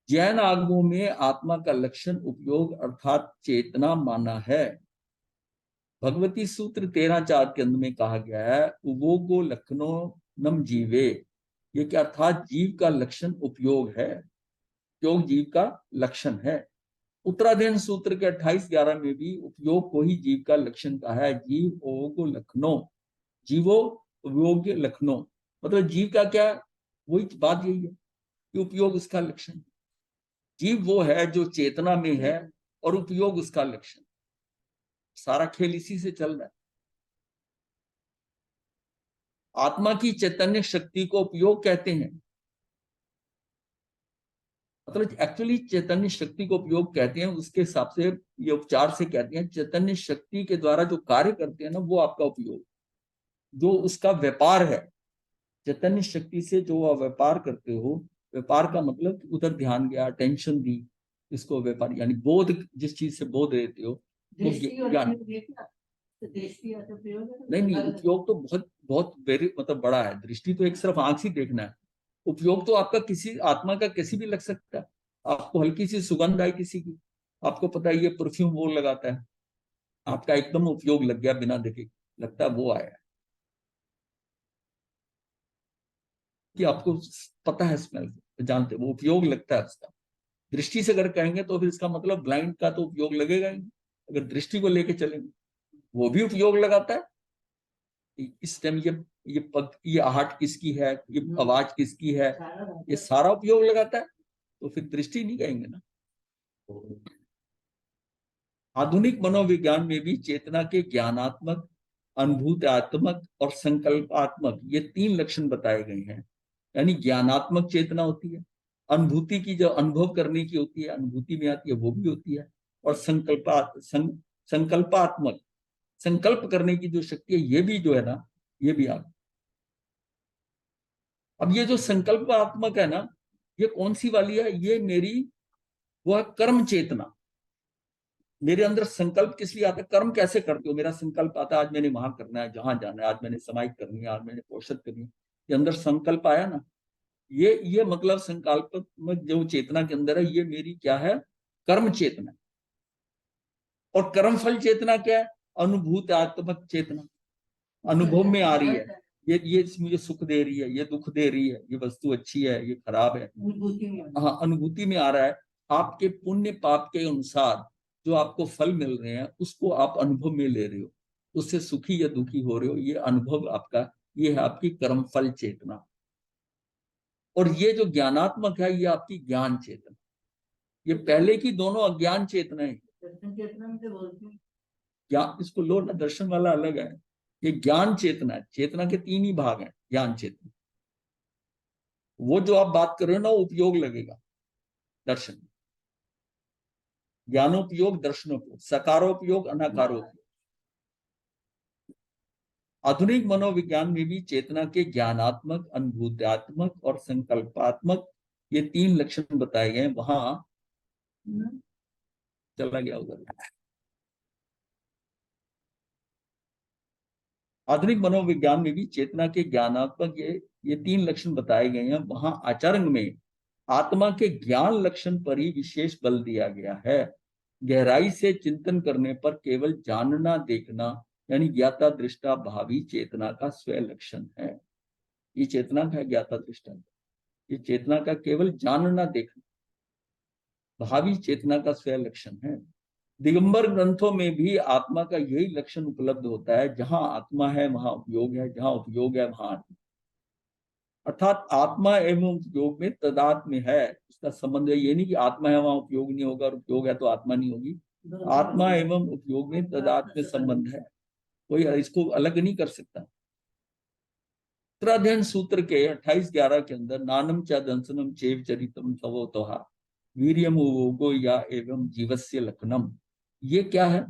जैन आगमों में आत्मा का लक्षण उपयोग अर्थात चेतना माना है। भगवती सूत्र 13.4 के अंदर में कहा गया है, उवोगो लक्षणो नम जीवे, ये क्या अर्थात जीव का लक्षण उपयोग है, उपयोग जीव का लक्षण है। उत्तराधीन सूत्र के 28.11 में भी उपयोग को ही जीव का लक्षण कहा है। जीव ओगो लखनो, जीवो उपयोग लखनो, मतलब जीव का क्या, वही बात यही है कि उपयोग उसका लक्षण। जीव वो है जो चेतना में है और उपयोग उसका लक्षण। सारा खेल इसी से चल रहा है। आत्मा की चैतन्य शक्ति को उपयोग कहते हैं। मतलब एक्चुअली चैतन्य शक्ति को उपयोग कहते हैं, उसके हिसाब से ये उपचार से कहते हैं चैतन्य शक्ति के द्वारा जो कार्य करते हैं ना, वो आपका उपयोग, जो उसका व्यापार है। चैतन्य शक्ति से जो आप व्यापार करते हो, व्यापार का मतलब उधर ध्यान गया, टेंशन दी, इसको व्यापार यानी बोध, जिस चीज से बोध लेते हो वो ज्ञान। नहीं नहीं, उपयोग तो बहुत बहुत वेरी मतलब बड़ा है। दृष्टि तो एक सिर्फ आंख से देखना है, उपयोग तो आपका किसी आत्मा का किसी भी लग सकता है। आपको हल्की सी सुगंध आई किसी की, आपको पता है ये परफ्यूम वो लगाता है, आपका एकदम उपयोग लग गया बिना देखे, लगता है वो आया, कि आपको पता है, स्मेल जानते, वो उपयोग लगता है उसका। दृष्टि से अगर कहेंगे तो फिर इसका मतलब ब्लाइंड का तो उपयोग लगेगा ही। अगर दृष्टि को लेके चलेंगे, वो भी उपयोग लगाता है। इस टाइम ये पग, ये आहट किसकी है, ये आवाज किसकी है, ये सारा उपयोग लगाता है, तो फिर दृष्टि नहीं कहेंगे ना। आधुनिक मनोविज्ञान में भी चेतना के ज्ञानात्मक, अनुभूतात्मक और संकल्पात्मक ये तीन लक्षण बताए गए हैं। यानी ज्ञानात्मक चेतना होती है, अनुभूति की जो अनुभव करने की होती है, अनुभूति में आती है वो भी होती है, और संकल्पात्मक, संकल्प करने की जो शक्ति है ये भी जो है ना, ये भी आप। अब ये जो संकल्पात्मक है ना, ये कौन सी वाली है, ये मेरी वह कर्म चेतना। मेरे अंदर संकल्प किस लिए आता है, कर्म कैसे करते हो, मेरा संकल्प आता है आज मैंने वहां करना है, जहां जाना है, आज मैंने समाहित करनी है, आज मैंने पोषण करनी है, ये अंदर संकल्प आया ना। ये मतलब संकल्प में जो चेतना के अंदर है, ये मेरी क्या है, कर्म चेतना। और कर्म फल चेतना क्या है, अनुभूतात्मक चेतना, अनुभव में आ रही है, ये मुझे सुख दे रही है, ये दुख दे रही है, ये वस्तु अच्छी है, ये खराब है, हाँ अनुभूति में आ रहा है। आपके पुण्य पाप के अनुसार जो आपको फल मिल रहे हैं, उसको आप अनुभव में ले रहे हो, उससे सुखी या दुखी हो रहे हो, ये अनुभव आपका, ये है आपकी कर्म फल चेतना। और ये जो ज्ञानात्मक है, ये आपकी ज्ञान चेतना। ये पहले की दोनों अज्ञान चेतनाएं, ज्ञान इसको लो ना, दर्शन वाला अलग है, ये ज्ञान चेतना है। चेतना के तीन ही भाग हैं, ज्ञान चेतना, वो जो आप बात कर रहे हो ना, उपयोग लगेगा दर्शन, ज्ञानोपयोग, दर्शनोपयोग, सकारोपयोग, अनाकारोपयोग। आधुनिक मनोविज्ञान में भी चेतना के ज्ञानात्मक, अनुभूत्यात्मक और संकल्पात्मक ये तीन लक्षण बताए गए। वहां चला गया उधर। आधुनिक मनोविज्ञान में भी चेतना के ज्ञानात्मक ये तीन लक्षण बताए गए हैं। वहां आचरण में आत्मा के ज्ञान लक्षण पर ही विशेष बल दिया गया है। गहराई से चिंतन करने पर केवल जानना देखना, यानी ज्ञाता दृष्टा भावी चेतना का स्वय लक्षण है। ये चेतना का ज्ञाता दृष्टा, ये चेतना का केवल जानना देखना, भावी चेतना का स्वय लक्षण है। दिगंबर ग्रंथों में भी आत्मा का यही लक्षण उपलब्ध होता है, जहां आत्मा है वहां उपयोग है, जहां उपयोग है वहां आत्मा। अर्थात आत्मा एवं उपयोग में तदात्म्य है, उसका संबंध है। ये नहीं कि आत्मा है वहां उपयोग नहीं होगा और उपयोग है तो आत्मा नहीं होगी। आत्मा एवं उपयोग में तदात्म्य संबंध है, कोई इसको अलग नहीं कर सकता। उत्तराध्ययन सूत्र के 28-11 के अंदर नानम च दंसनम चेव चरितम तवो तोहा वीर्यम उवोगो या एवं जीवस्य लक्षणम, ये क्या है,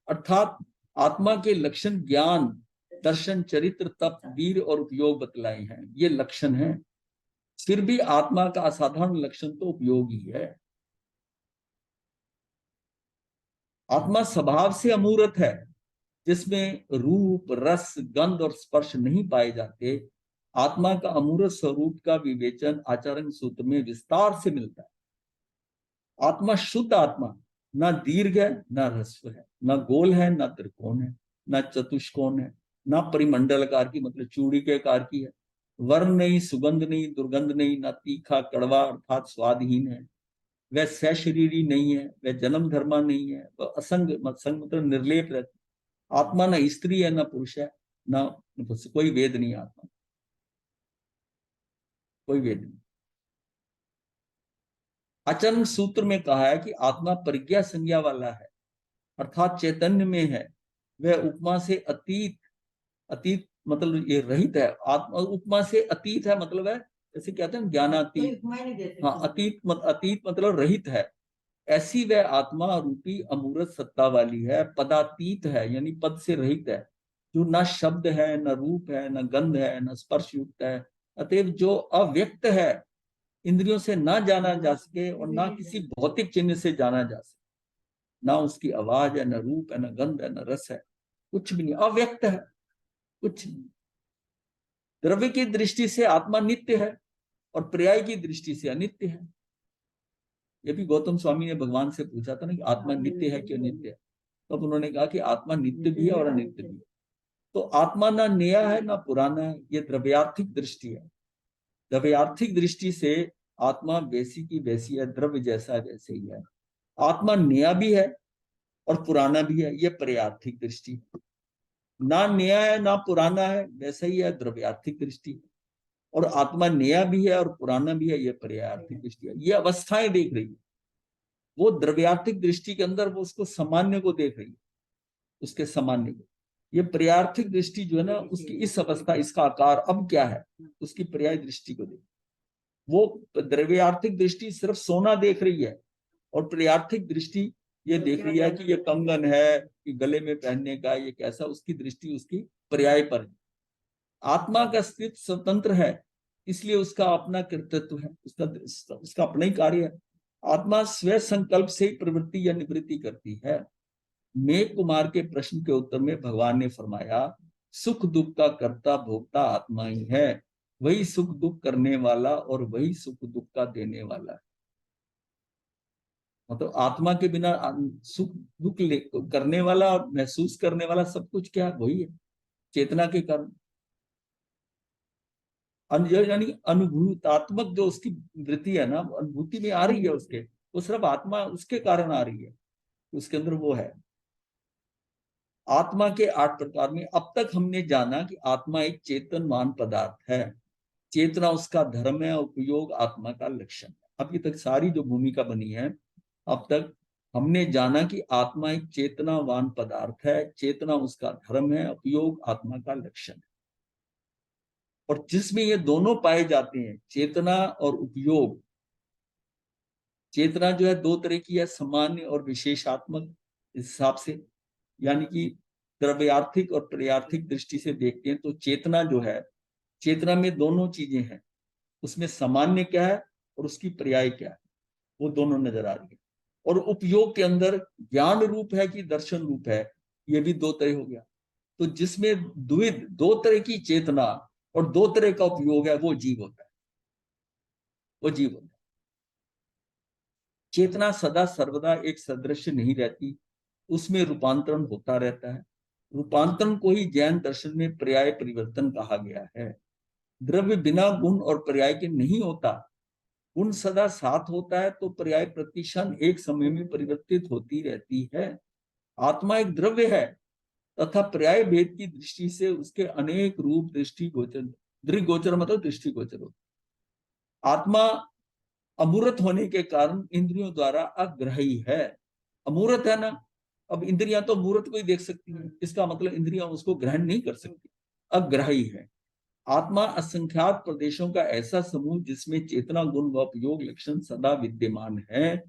अर्थात आत्मा के लक्षण ज्ञान, दर्शन, चरित्र, तप, वीर और उपयोग बतलाए हैं, ये लक्षण है। फिर भी आत्मा का असाधारण लक्षण तो उपयोग ही है। आत्मा स्वभाव से अमूर्त है, जिसमें रूप, रस, गंध और स्पर्श नहीं पाए जाते। आत्मा का अमूर्त स्वरूप का विवेचन आचरण सूत्र में विस्तार से मिलता है। आत्मा शुद्ध आत्मा, ना दीर्घ है, ना ह्रस्व है, ना गोल है, ना त्रिकोण है, ना चतुष्कोण है, ना परिमंडलकार की मतलब चूड़ी के आकार की है, वर्ण नहीं, सुगंध नहीं, दुर्गंध नहीं, ना तीखा कड़वा अर्थात स्वादहीन है। वह सशरीरी नहीं है, वह जन्म धर्मा नहीं है, वह असंग संग मतलब निर्लेप रहती। आत्मा ना स्त्री है ना पुरुष है, ना कोई वेद नहीं, आत्मा कोई वेद नहीं। आचरण सूत्र में कहा है कि आत्मा परिज्ञा संज्ञा वाला है, अर्थात चैतन्य में है। वह उपमा से अतीत, अतीत मतलब ये रहित है। आत्मा उपमा से अतीत है, मतलब है जैसे कहते हैं ज्ञानातीत, हाँ अतीत मतलब रहित है, ऐसी वह आत्मा रूपी अमूर्त सत्ता वाली है, पदातीत है यानी पद से रहित है, जो न शब्द है, न रूप है, न गंध है, न स्पर्श युक्त है, अतएव जो अव्यक्त है, इंद्रियों से ना जाना जा सके और ना किसी भौतिक चिन्ह से जाना जा सके, ना उसकी आवाज है, न रूप है, न गंध है, न रस है, कुछ भी नहीं, अव्यक्त है, कुछ नहीं। द्रव्य की दृष्टि से आत्मा नित्य है और पर्याय की दृष्टि से अनित्य है। ये भी गौतम स्वामी ने भगवान से पूछा था ना कि आत्मा नित्य है क्यों नित्य है, तब तो उन्होंने कहा कि आत्मा नित्य भी है और अनित्य भी है। तो आत्मा ना नया है ना पुराना है, ये द्रव्यार्थिक दृष्टि है। द्रव्यार्थिक दृष्टि से आत्मा वैसी की वैसी है, द्रव्य जैसा वैसे ही है। आत्मा नया भी है और पुराना भी है, ये पर्यार्थिक दृष्टि। ना नया है ना पुराना है, वैसा ही है, द्रव्यार्थिक दृष्टि। और आत्मा नया भी है और पुराना भी है, ये पर्यार्थिक दृष्टि है। ये अवस्थाएं देख रही है, वो द्रव्यार्थिक दृष्टि के अंदर वो उसको सामान्य को देख रही है, उसके सामान्य को। ये पर्यार्थिक दृष्टि जो है ना, उसकी इस अवस्था, इसका आकार अब क्या है, उसकी पर्याय दृष्टि को देख। वो द्रव्यार्थिक दृष्टि सिर्फ सोना देख रही है और पर्यार्थिक दृष्टि ये देख रही है कि ये कंगन है कि गले में पहनने का, ये कैसा, उसकी दृष्टि उसकी पर्याय पर है। आत्मा का अस्तित्व स्वतंत्र है, इसलिए उसका अपना कर्तृत्व है, उसका अपना ही कार्य है। आत्मा स्व संकल्प से ही प्रवृत्ति या निवृत्ति करती है। मेघ कुमार के प्रश्न के उत्तर में भगवान ने फरमाया, सुख दुख का कर्ता भोक्ता आत्मा ही है, वही सुख दुख करने वाला और वही सुख दुख का देने वाला है। मतलब आत्मा के बिना सुख दुख करने वाला और महसूस करने वाला सब कुछ क्या है, वही है, चेतना के कारण। यानी अनुभूतात्मक जो उसकी वृत्ति है ना, अनुभूति में आ रही है उसके, वो सिर्फ आत्मा उसके कारण आ रही है, उसके अंदर वो है। आत्मा के 8 प्रकार में अब तक हमने जाना कि आत्मा एक चेतनवान पदार्थ है, चेतना उसका धर्म है, उपयोग आत्मा का लक्षण है। अभी तक सारी जो भूमिका बनी है, अब तक हमने जाना कि आत्मा एक चेतनावान पदार्थ है, चेतना उसका धर्म है, उपयोग आत्मा का लक्षण है। और जिसमें ये दोनों पाए जाते हैं, चेतना और उपयोग, चेतना जो है दो तरह की है, सामान्य और विशेषात्मक हिसाब से, यानी कि द्रव्यार्थिक और पर्यार्थिक दृष्टि से देखते हैं तो चेतना जो है, चेतना में दोनों चीजें हैं, उसमें सामान्य क्या है और उसकी पर्याय क्या है, वो दोनों नजर आ रही है। और उपयोग के अंदर ज्ञान रूप है कि दर्शन रूप है, ये भी दो तरह हो गया। तो जिसमें द्विध, दो तरह की चेतना और दो तरह का उपयोग है, वो जीव होता है, वो जीव होता है। चेतना सदा सर्वदा एक सदृश्य नहीं रहती, उसमें रूपांतरण होता रहता है। रूपांतरण को ही जैन दर्शन में पर्याय परिवर्तन कहा गया है। द्रव्य बिना गुण और पर्याय के नहीं होता, गुण सदा साथ होता है तो पर्याय प्रतिक्षण एक समय में परिवर्तित होती रहती है। आत्मा एक द्रव्य है तथा पर्याय भेद की दृष्टि से उसके अनेक रूप दृष्टिगोचर, दृग्गोचर मतलब दृष्टिगोचर होते। आत्मा अमूर्त होने के कारण इंद्रियों द्वारा अग्राही है। अमूर्त है ना, अब इंद्रियां तो मूर्त को ही देख सकती हैं, इसका मतलब इंद्रियां उसको ग्रहण नहीं कर सकती, अग्राही है। आत्मा असंख्यात प्रदेशों का ऐसा समूह जिसमें चेतना गुण व उपयोग लक्षण सदा विद्यमान है।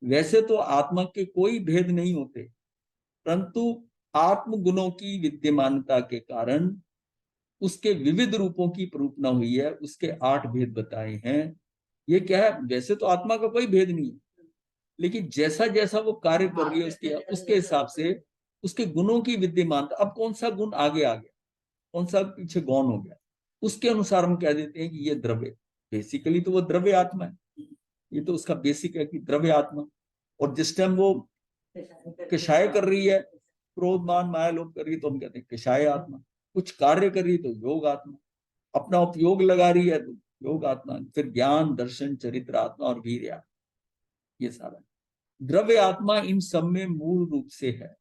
वैसे तो आत्मा के कोई भेद नहीं होते, परंतु आत्म गुणों की विद्यमानता के कारण उसके विविध रूपों की प्ररूपना हुई है, उसके 8 भेद बताए हैं। ये क्या है, वैसे तो आत्मा का कोई भेद नहीं है, लेकिन जैसा जैसा वो कार्य कर रही है उसके उसके हिसाब से उसके गुणों की विद्यमानता, अब कौन सा गुण आगे आ गया, कौन सा पीछे गौण हो गया, उसके अनुसार हम कह देते हैं कि ये द्रव्य, बेसिकली तो वो द्रव्य आत्मा है, ये तो उसका बेसिक है कि द्रव्य आत्मा। और जिस टाइम वो किशाय कर रही है, क्रोध मान माया लोभ कर रही है, तो हम कहते हैं किशाय आत्मा। कुछ कार्य कर रही है तो योग आत्मा, अपना उपयोग लगा रही है तो योग आत्मा, फिर ज्ञान दर्शन चरित्र आत्मा और वीर आत्मा, ये सारा द्रव्य आत्मा इन सब में मूल रूप से है।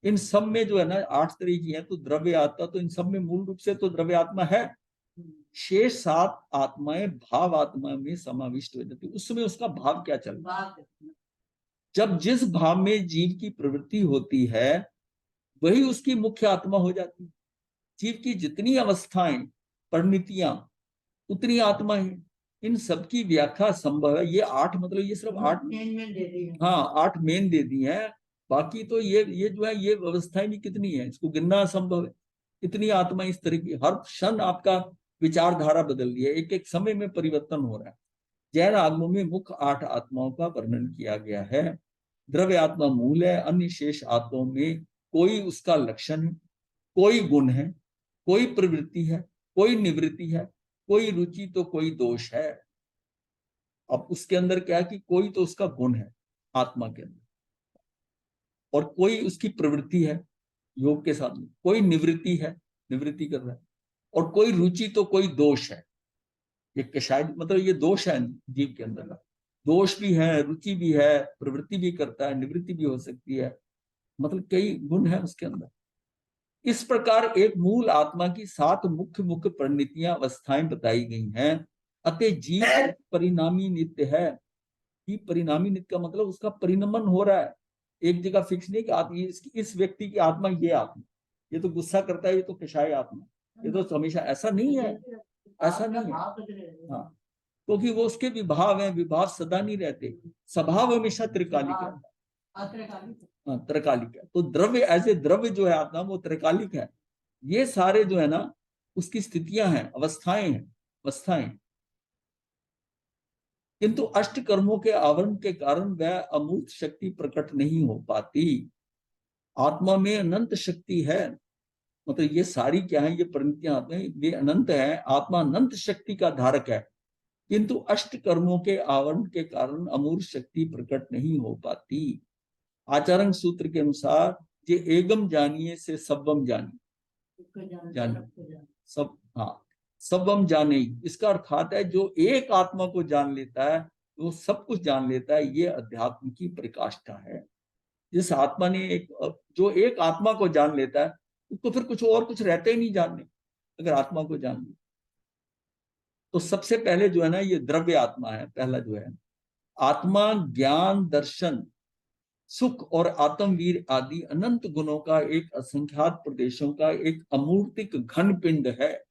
इन सब में जो है ना 8 तरह की है, तो द्रव्य आत्मा तो इन सब में मूल रूप से तो द्रव्य आत्मा है। शेष 7 आत्माएं भाव आत्मा में समाविष्ट हो जाती, उसमें उसका भाव क्या चल रहा है। जब जिस भाव में जीव की प्रवृत्ति होती है वही उसकी मुख्य आत्मा हो जाती है। जीव की जितनी अवस्थाएं परिणतियां उतनी आत्मा है। इन सब की व्याख्या संभव है। ये 8 मतलब ये सिर्फ 8 हाँ 8 मेन दे दी है। बाकी तो ये जो है ये व्यवस्थाएं भी कितनी है, इसको गिनना असंभव है। इतनी आत्मा इस तरह की, हर क्षण आपका विचारधारा बदल रही है, एक एक समय में परिवर्तन हो रहा है। जैन आगमों में मुख्य 8 आत्माओं का वर्णन किया गया है। द्रव्य आत्मा मूल है, अन्य शेष आत्माओं में कोई उसका लक्षण है, कोई गुण है, कोई प्रवृत्ति है, कोई निवृत्ति है, कोई रुचि तो कोई दोष है। अब उसके अंदर क्या है कि कोई तो उसका गुण है आत्मा के अंदर, और कोई उसकी प्रवृत्ति है योग के साथ में, कोई निवृत्ति है, निवृत्ति कर रहा है, और कोई रुचि तो कोई दोष है। ये शायद मतलब ये दोष है जीव के अंदर का, दोष भी है, रुचि भी है, प्रवृत्ति भी करता है, निवृत्ति भी हो सकती है, मतलब कई गुण है उसके अंदर। इस प्रकार एक मूल आत्मा की 7 मुख्य मुख्य परिणतियां अवस्थाएं बताई गई हैं। अतः जीव परिणामी नित्य है। जीव परिणामी नित्य का मतलब उसका परिणमन हो रहा है, एक जगह फिक्स नहीं कि इस व्यक्ति की आत्मा ये आत्मा, ये तो गुस्सा करता है, ये तो कषाय आत्मा, ये तो हमेशा ऐसा नहीं है, ऐसा नहीं है। हाँ, क्योंकि वो उसके विभाव हैं, विभाव सदा नहीं रहते, स्वभाव हमेशा त्रिकालिक है। हाँ त्रिकालिक है, तो द्रव्य एज ए द्रव्य जो है आत्मा वो त्रिकालिक है। ये सारे जो है ना उसकी स्थितियां हैं, अवस्थाएं हैं, अवस्थाएं। किंतु अष्ट कर्मों के आवरण के कारण वह अमूर्त शक्ति प्रकट नहीं हो पाती। आत्मा में अनंत शक्ति है, मतलब ये सारी क्या है, ये परिणतियां आत्मा ये अनंत है, आत्मा अनंत शक्ति का धारक है, किंतु अष्ट कर्मों के आवरण के कारण अमूर्त शक्ति प्रकट नहीं हो पाती। आचरण सूत्र के अनुसार ये एगम जानिए से सबम जानिए, जानिए सब, हाँ सबम जाने, इसका अर्थात है जो एक आत्मा को जान लेता है वो सब कुछ जान लेता है। ये अध्यात्म की परिकाष्ठा है। जिस आत्मा ने जो एक आत्मा को जान लेता है उसको फिर कुछ और कुछ रहता ही नहीं जानने, अगर आत्मा को जान ले। तो सबसे पहले जो है ना ये द्रव्य आत्मा है, पहला जो है आत्मा ज्ञान दर्शन सुख और आत्मवीर आदि अनंत गुणों का एक असंख्यात प्रदेशों का एक अमूर्तिक घन पिंड है,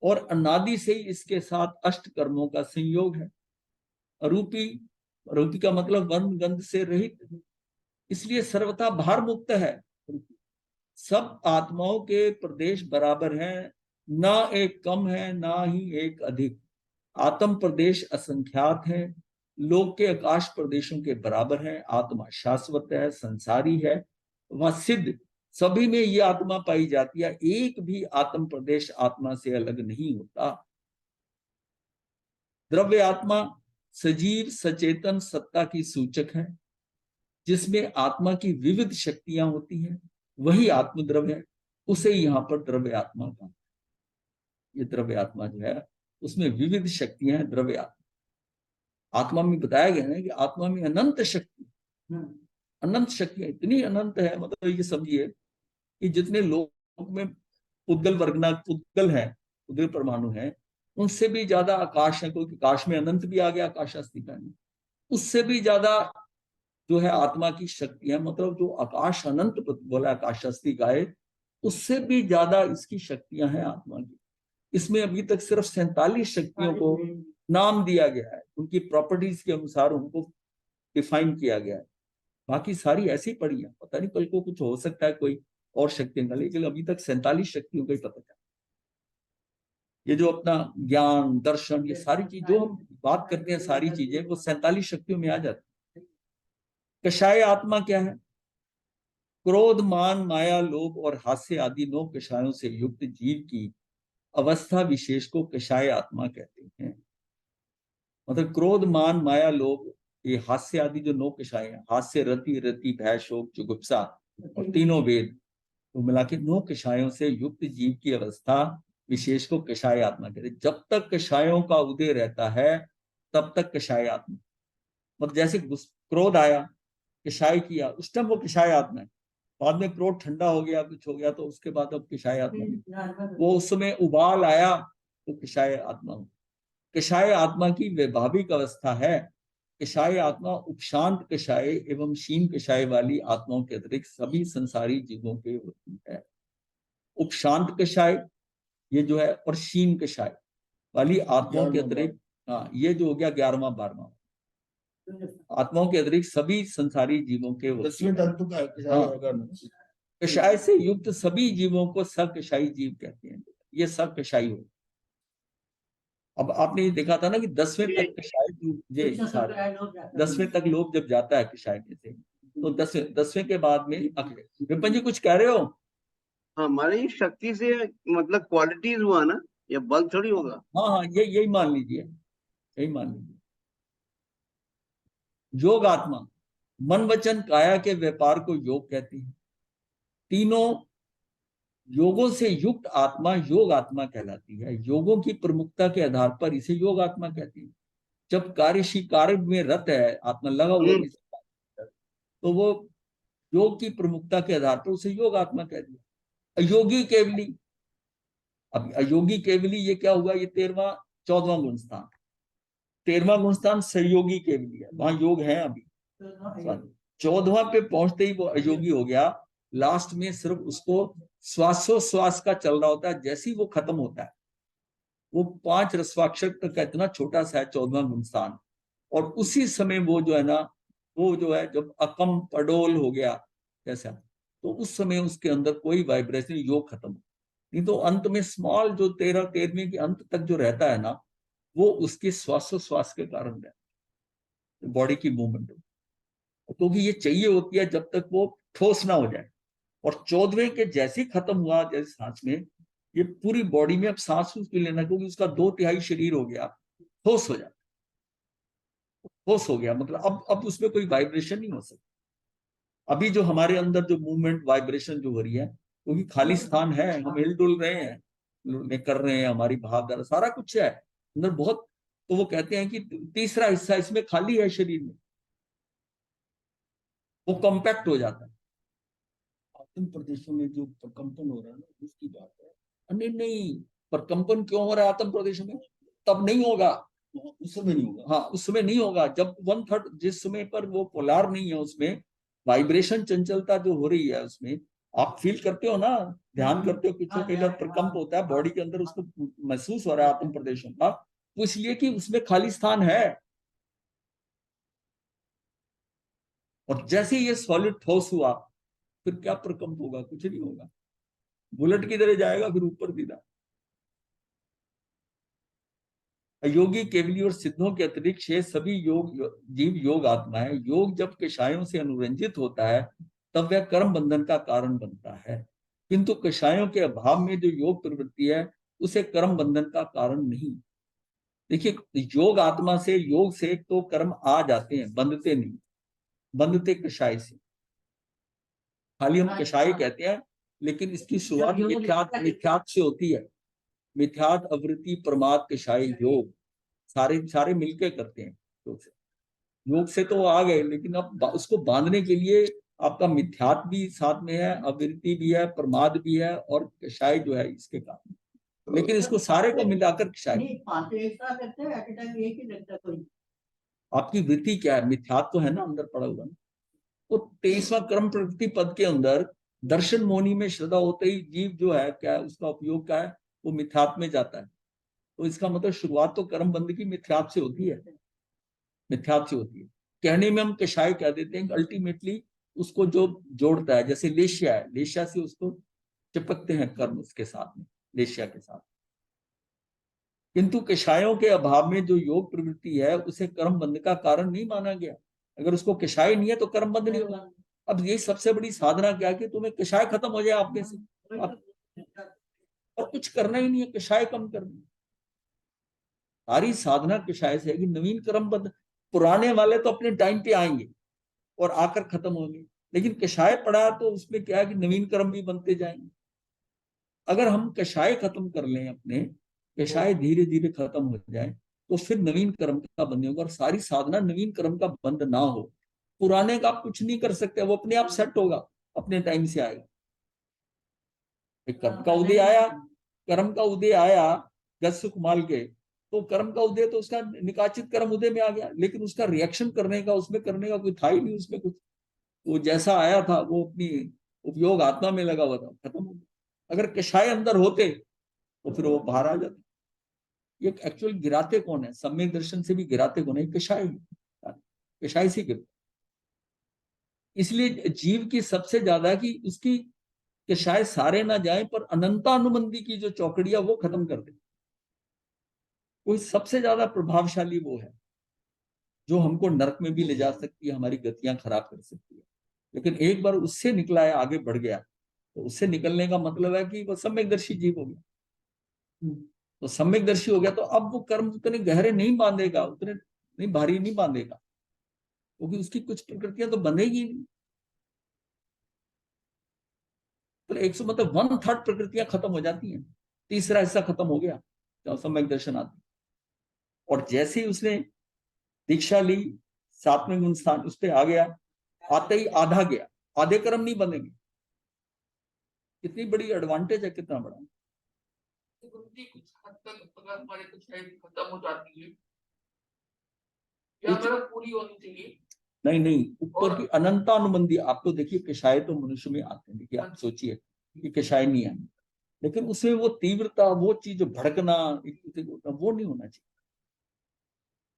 और अनादि से ही इसके साथ अष्ट कर्मों का संयोग है। अरूपी, रूपी का मतलब वर्ण गंध से रहित, इसलिए सर्वथा भार मुक्त है। सब आत्माओं के प्रदेश बराबर हैं, ना एक कम है ना ही एक अधिक। आत्म प्रदेश असंख्यात है, लोक के आकाश प्रदेशों के बराबर है। आत्मा शाश्वत है, संसारी है, वह सिद्ध, सभी में ये आत्मा पाई जाती है, एक भी आत्म प्रदेश आत्मा से अलग नहीं होता। द्रव्य आत्मा सजीव सचेतन सत्ता की सूचक है, जिसमें आत्मा की विविध शक्तियां होती हैं, वही आत्मद्रव्य है, उसे यहाँ पर द्रव्य आत्मा का, ये द्रव्य आत्मा जो है उसमें विविध शक्तियां हैं। द्रव्य आत्मा में बताया गया है कि आत्मा में अनंत शक्ति, अनंत शक्तियां इतनी अनंत है, मतलब ये समझिए कि जितने लोक में पुद्गल वर्गना पुद्गल है, पुद्गल परमाणु है, उनसे भी ज्यादा आकाश है, क्योंकि आकाश में अनंत भी आ गया आकाश अस्तिका में, उससे भी ज्यादा जो है आत्मा की शक्ति है, मतलब जो आकाश अनंत बोला आकाश अस्तिका है, उससे भी ज्यादा इसकी शक्तियां हैं आत्मा की। इसमें अभी तक सिर्फ 47 शक्तियों को नाम दिया गया है, उनकी प्रॉपर्टीज के अनुसार उनको डिफाइन किया गया है। बाकी सारी ऐसी ही पड़ी है, पता नहीं कल को कुछ हो सकता है कोई और शक्तियां का, लेकिन अभी तक 47 शक्तियों का ही पता चला। ये जो अपना ज्ञान दर्शन ये सारी चीज जो हम बात करते हैं सारी चीजें वो 47 शक्तियों में आ जाती है। कषाय आत्मा क्या है? क्रोध मान माया लोभ और हास्य आदि 9 कषायों से युक्त जीव की अवस्था विशेष को कषाय आत्मा कहते हैं। मतलब क्रोध मान माया लोभ ये हास्य आदि जो 9 कषाय हैं, हास्य रति रति भय शोक जुगुप्सा और तीनों वेद, तो मिला के 9 कषायों से युक्त जीव की अवस्था विशेष को कषाय आत्मा कहते हैं। जब तक कषायों का उदय रहता है तब तक कषाय आत्मा, मतलब जैसे क्रोध आया कषाय किया उस टाइम वो कषाय आत्मा है, बाद में क्रोध ठंडा हो गया कुछ हो गया तो उसके बाद अब कषाय आत्मा, वो उस समय उबाल आया तो कषाय आत्मा, कषाय आत्मा की वैभाविक अवस्था है। कषाय आत्मा उपशांत कषाय एवं क्षीण कषाय वाली आत्माओं के अतिरिक्त सभी संसारी जीवों के होती है। उपशांत कषाय ये जो है और क्षीण कषाय वाली आत्माओं के अतिरिक्त हाँ, ये जो हो गया 11वां 12वां। आत्माओं के अतिरिक्त सभी संसारी जीवों के
10वें तत्व का कषाय
हाँ,
होगा।
कषाय से युक्त सभी जीवों को सकशायी जीव कहते हैं। ये सकशायी हो। अब आपने ये देखा था ना कि 10वें तक कषाय ये सारे 10वें तक लोग जब जाता है कषाय में से, तो 10वें के बाद में विपिन जी कुछ कह रहे हो?
हमारी शक्ति से मतलब क्वालिटीज हुआ ना, ये बल थोड़ी होगा।
हाँ हाँ, ये यही मान लीजिए, यही मान लीजिए। योग आत्मा, मन वचन काया के व्यापार को योग कहते हैं। तीनों योगों से युक्त आत्मा योग आत्मा कहलाती है। योगों की प्रमुखता के आधार पर इसे योग आत्मा कहते हैं। जब कार्य में रत है, आत्मा लगा हुआ किसी कार्य, तो वो योग की प्रमुखता के आधार पर उसे योग आत्मा कह दिया। अयोगी केवली, अब अयोगी केवली ये क्या हुआ? ये 14वां गुण स्थान। 13वां गुण स्थान सहयोगी केवली है, वहां योग है अभी। 14वां पे पहुंचते ही वो अयोगी हो गया। लास्ट में सिर्फ उसको श्वासोश्वास का चल रहा होता है। जैसे ही वो खत्म होता है, वो 5 रस्वाक्षर तक का इतना छोटा सा है 14वां गुण स्थान, और उसी समय वो जो है ना, वो जो है जब अकम पडोल हो गया जैसा, तो उस समय उसके अंदर कोई वाइब्रेशन, योग खत्म। नहीं तो अंत में स्मॉल जो 13वें के अंत तक जो रहता है ना, वो उसके श्वासोश्वास के कारण रहता है, बॉडी की मूवमेंट। क्योंकि ये चाहिए होती है जब तक वो ठोस ना हो जाए। और 14वें के जैसे ही खत्म हुआ, जैसे सांस में, ये पूरी बॉडी में अब सांस भी लेना, क्योंकि उसका 2/3 शरीर हो गया, ठोस हो जाता, ठोस हो गया। मतलब अब उसमें कोई वाइब्रेशन नहीं हो सकता। अभी जो हमारे अंदर जो मूवमेंट वाइब्रेशन जो हो रही है, क्योंकि खाली स्थान है, हम हिलडुल रहे हैं, कर रहे हैं, हमारी भावधारा सारा कुछ है अंदर बहुत। तो वो कहते हैं कि तीसरा हिस्सा इसमें खाली है शरीर में, वो कॉम्पैक्ट हो जाता है। आत्म प्रदेशों में जो प्रकंपन हो रहा है ना, उसकी बात है। नहीं नहीं, प्रकंपन क्यों हो रहा है आत्म प्रदेशों में? तब नहीं होगा, उस समय नहीं होगा। हाँ, उस समय नहीं होगा जब 1/3, जिस समय पर वो पोलार नहीं है, उसमें वाइब्रेशन चंचलता जो हो रही है उसमें, आप फील करते हो ना, ध्यान करते हो, किसी के लिए प्रकंप होता है बॉडी के अंदर, उसको महसूस हो रहा है आत्म प्रदेशों का, तो इसलिए कि उसमें खाली स्थान है। और जैसे ये सॉलिड ठोस हुआ, फिर क्या प्रकंप होगा? कुछ नहीं होगा, बुलेट की तरह जाएगा फिर ऊपर सीधा। योगी केवली और सिद्धों के अतिरिक्त ये सभी जीव योग आत्मा है। योग जब कषायों से अनुरंजित होता है, तब वह कर्म बंधन का कारण बनता है। किंतु कषायों के अभाव में जो योग प्रवृत्ति है, उसे कर्म बंधन का कारण नहीं। देखिए, योग से तो कर्म आ जाते हैं, बंधते नहीं, बंधते कषाय से। खाली हम कषाय कहते हैं, लेकिन इसकी शुरुआत मिथ्यात से होती है। मिथ्यात, अवृत्ति, प्रमाद, कषाय, योग, सारे सारे मिलके करते हैं योग से तो आ गए, लेकिन अब उसको बांधने के लिए आपका मिथ्यात भी साथ में है, अवृत्ति भी है, प्रमाद भी है, और कषाय जो है इसके कारण। लेकिन इसको सारे को मिलाकर कषाय। आपकी वृत्ति क्या है? मिथ्यात तो है ना अंदर पड़ा हुआ। तो 23वां कर्म प्रवृत्ति पद के अंदर दर्शन मोनी में श्रद्धा होते ही जीव जो है क्या है, उसका उपयोग क्या है? वो मिथ्यात में जाता है। तो इसका मतलब शुरुआत तो कर्म बंध की मिथ्यात से होती है, मिथ्यात से होती है। कहने में हम कषाय कह देते हैं, अल्टीमेटली उसको जो जोड़ता है, जैसे लेशिया है, लेशिया से उसको चिपकते हैं कर्म उसके साथ में, लेशिया के साथ। किंतु कषायों के अभाव में जो योग प्रवृत्ति है, उसे कर्म बंध का कारण नहीं माना गया। अगर उसको कषाय नहीं है तो कर्म बंध नहीं होगा। अब ये सबसे बड़ी साधना क्या है कि तुम्हें कषाय खत्म हो जाए आप में से, और कुछ करना ही नहीं है, कषाय कम करना। सारी साधना कषाय से है कि नवीन कर्म बंध। पुराने वाले तो अपने टाइम पे आएंगे और आकर खत्म होंगे, लेकिन कषाय पड़ा तो उसमें क्या है कि नवीन कर्म भी बनते जाएंगे। अगर हम कषाय खत्म कर लें अपने, कषाय धीरे धीरे खत्म हो जाए, तो फिर नवीन कर्म का बंध होगा। और सारी साधना नवीन कर्म का बंध ना हो, पुराने का आप कुछ नहीं कर सकते, वो अपने आप सेट होगा, अपने टाइम से आएगा। एक कर्म का उदय आया, कर्म का उदय आया गज सुख माल के, तो कर्म का उदय तो उसका निकाचित कर्म उदय में आ गया, लेकिन उसका रिएक्शन करने का, उसमें करने का कोई था ही नहीं उसमें कुछ। वो जैसा आया था वो अपनी उपयोग आत्मा में लगा हुआ था, खत्म हो गया। अगर कषाय अंदर होते तो फिर वो बाहर आ जाते। ये एक्चुअल गिराते कौन है? सम्यक दर्शन से भी गिराते कौन है? कषाय, कषाय से गिरते। इसलिए जीव की सबसे ज्यादा की उसकी कषाय सारे ना जाए पर अनंतानुबंधी की जो चौकड़िया वो खत्म कर दे, कोई सबसे ज्यादा प्रभावशाली वो है जो हमको नरक में भी ले जा सकती है, हमारी गतियां खराब कर सकती है। लेकिन एक बार उससे निकला है, आगे बढ़ गया, तो उससे निकलने का मतलब है कि वो सम्यकदर्शी जीव हो गया। तो सम्यकदर्शी हो गया तो अब वो कर्म उतने गहरे नहीं बांधेगा, उतने नहीं भारी नहीं बांधेगा, क्योंकि उसकी कुछ प्रकृतियां तो बंधेगी नहीं। तो 100 मतलब 1/3 प्रकृतियां खत्म हो जाती हैं, तीसरा हिस्सा खत्म हो गया जब सम्यक दर्शन आती। और जैसे ही उसने दीक्षा ली, 7वें गुण स्थान उस पर आ गया, आते ही आधा गया, आधे कर्म नहीं बनेंगे। कितनी बड़ी एडवांटेज है, कितना बड़ा। कुछ हद तक अगर हमारे कुछ खत्म हो जाती है या अगर पूरी होनी चाहिए, नहीं नहीं, ऊपर की अनंतानुबंधी। आप तो देखिए कषाय तो मनुष्य में आते हैं, देखिए आप सोचिए कि कषाय नहीं है, लेकिन उसमें वो तीव्रता, वो चीज जो भड़कना, वो नहीं होना चाहिए।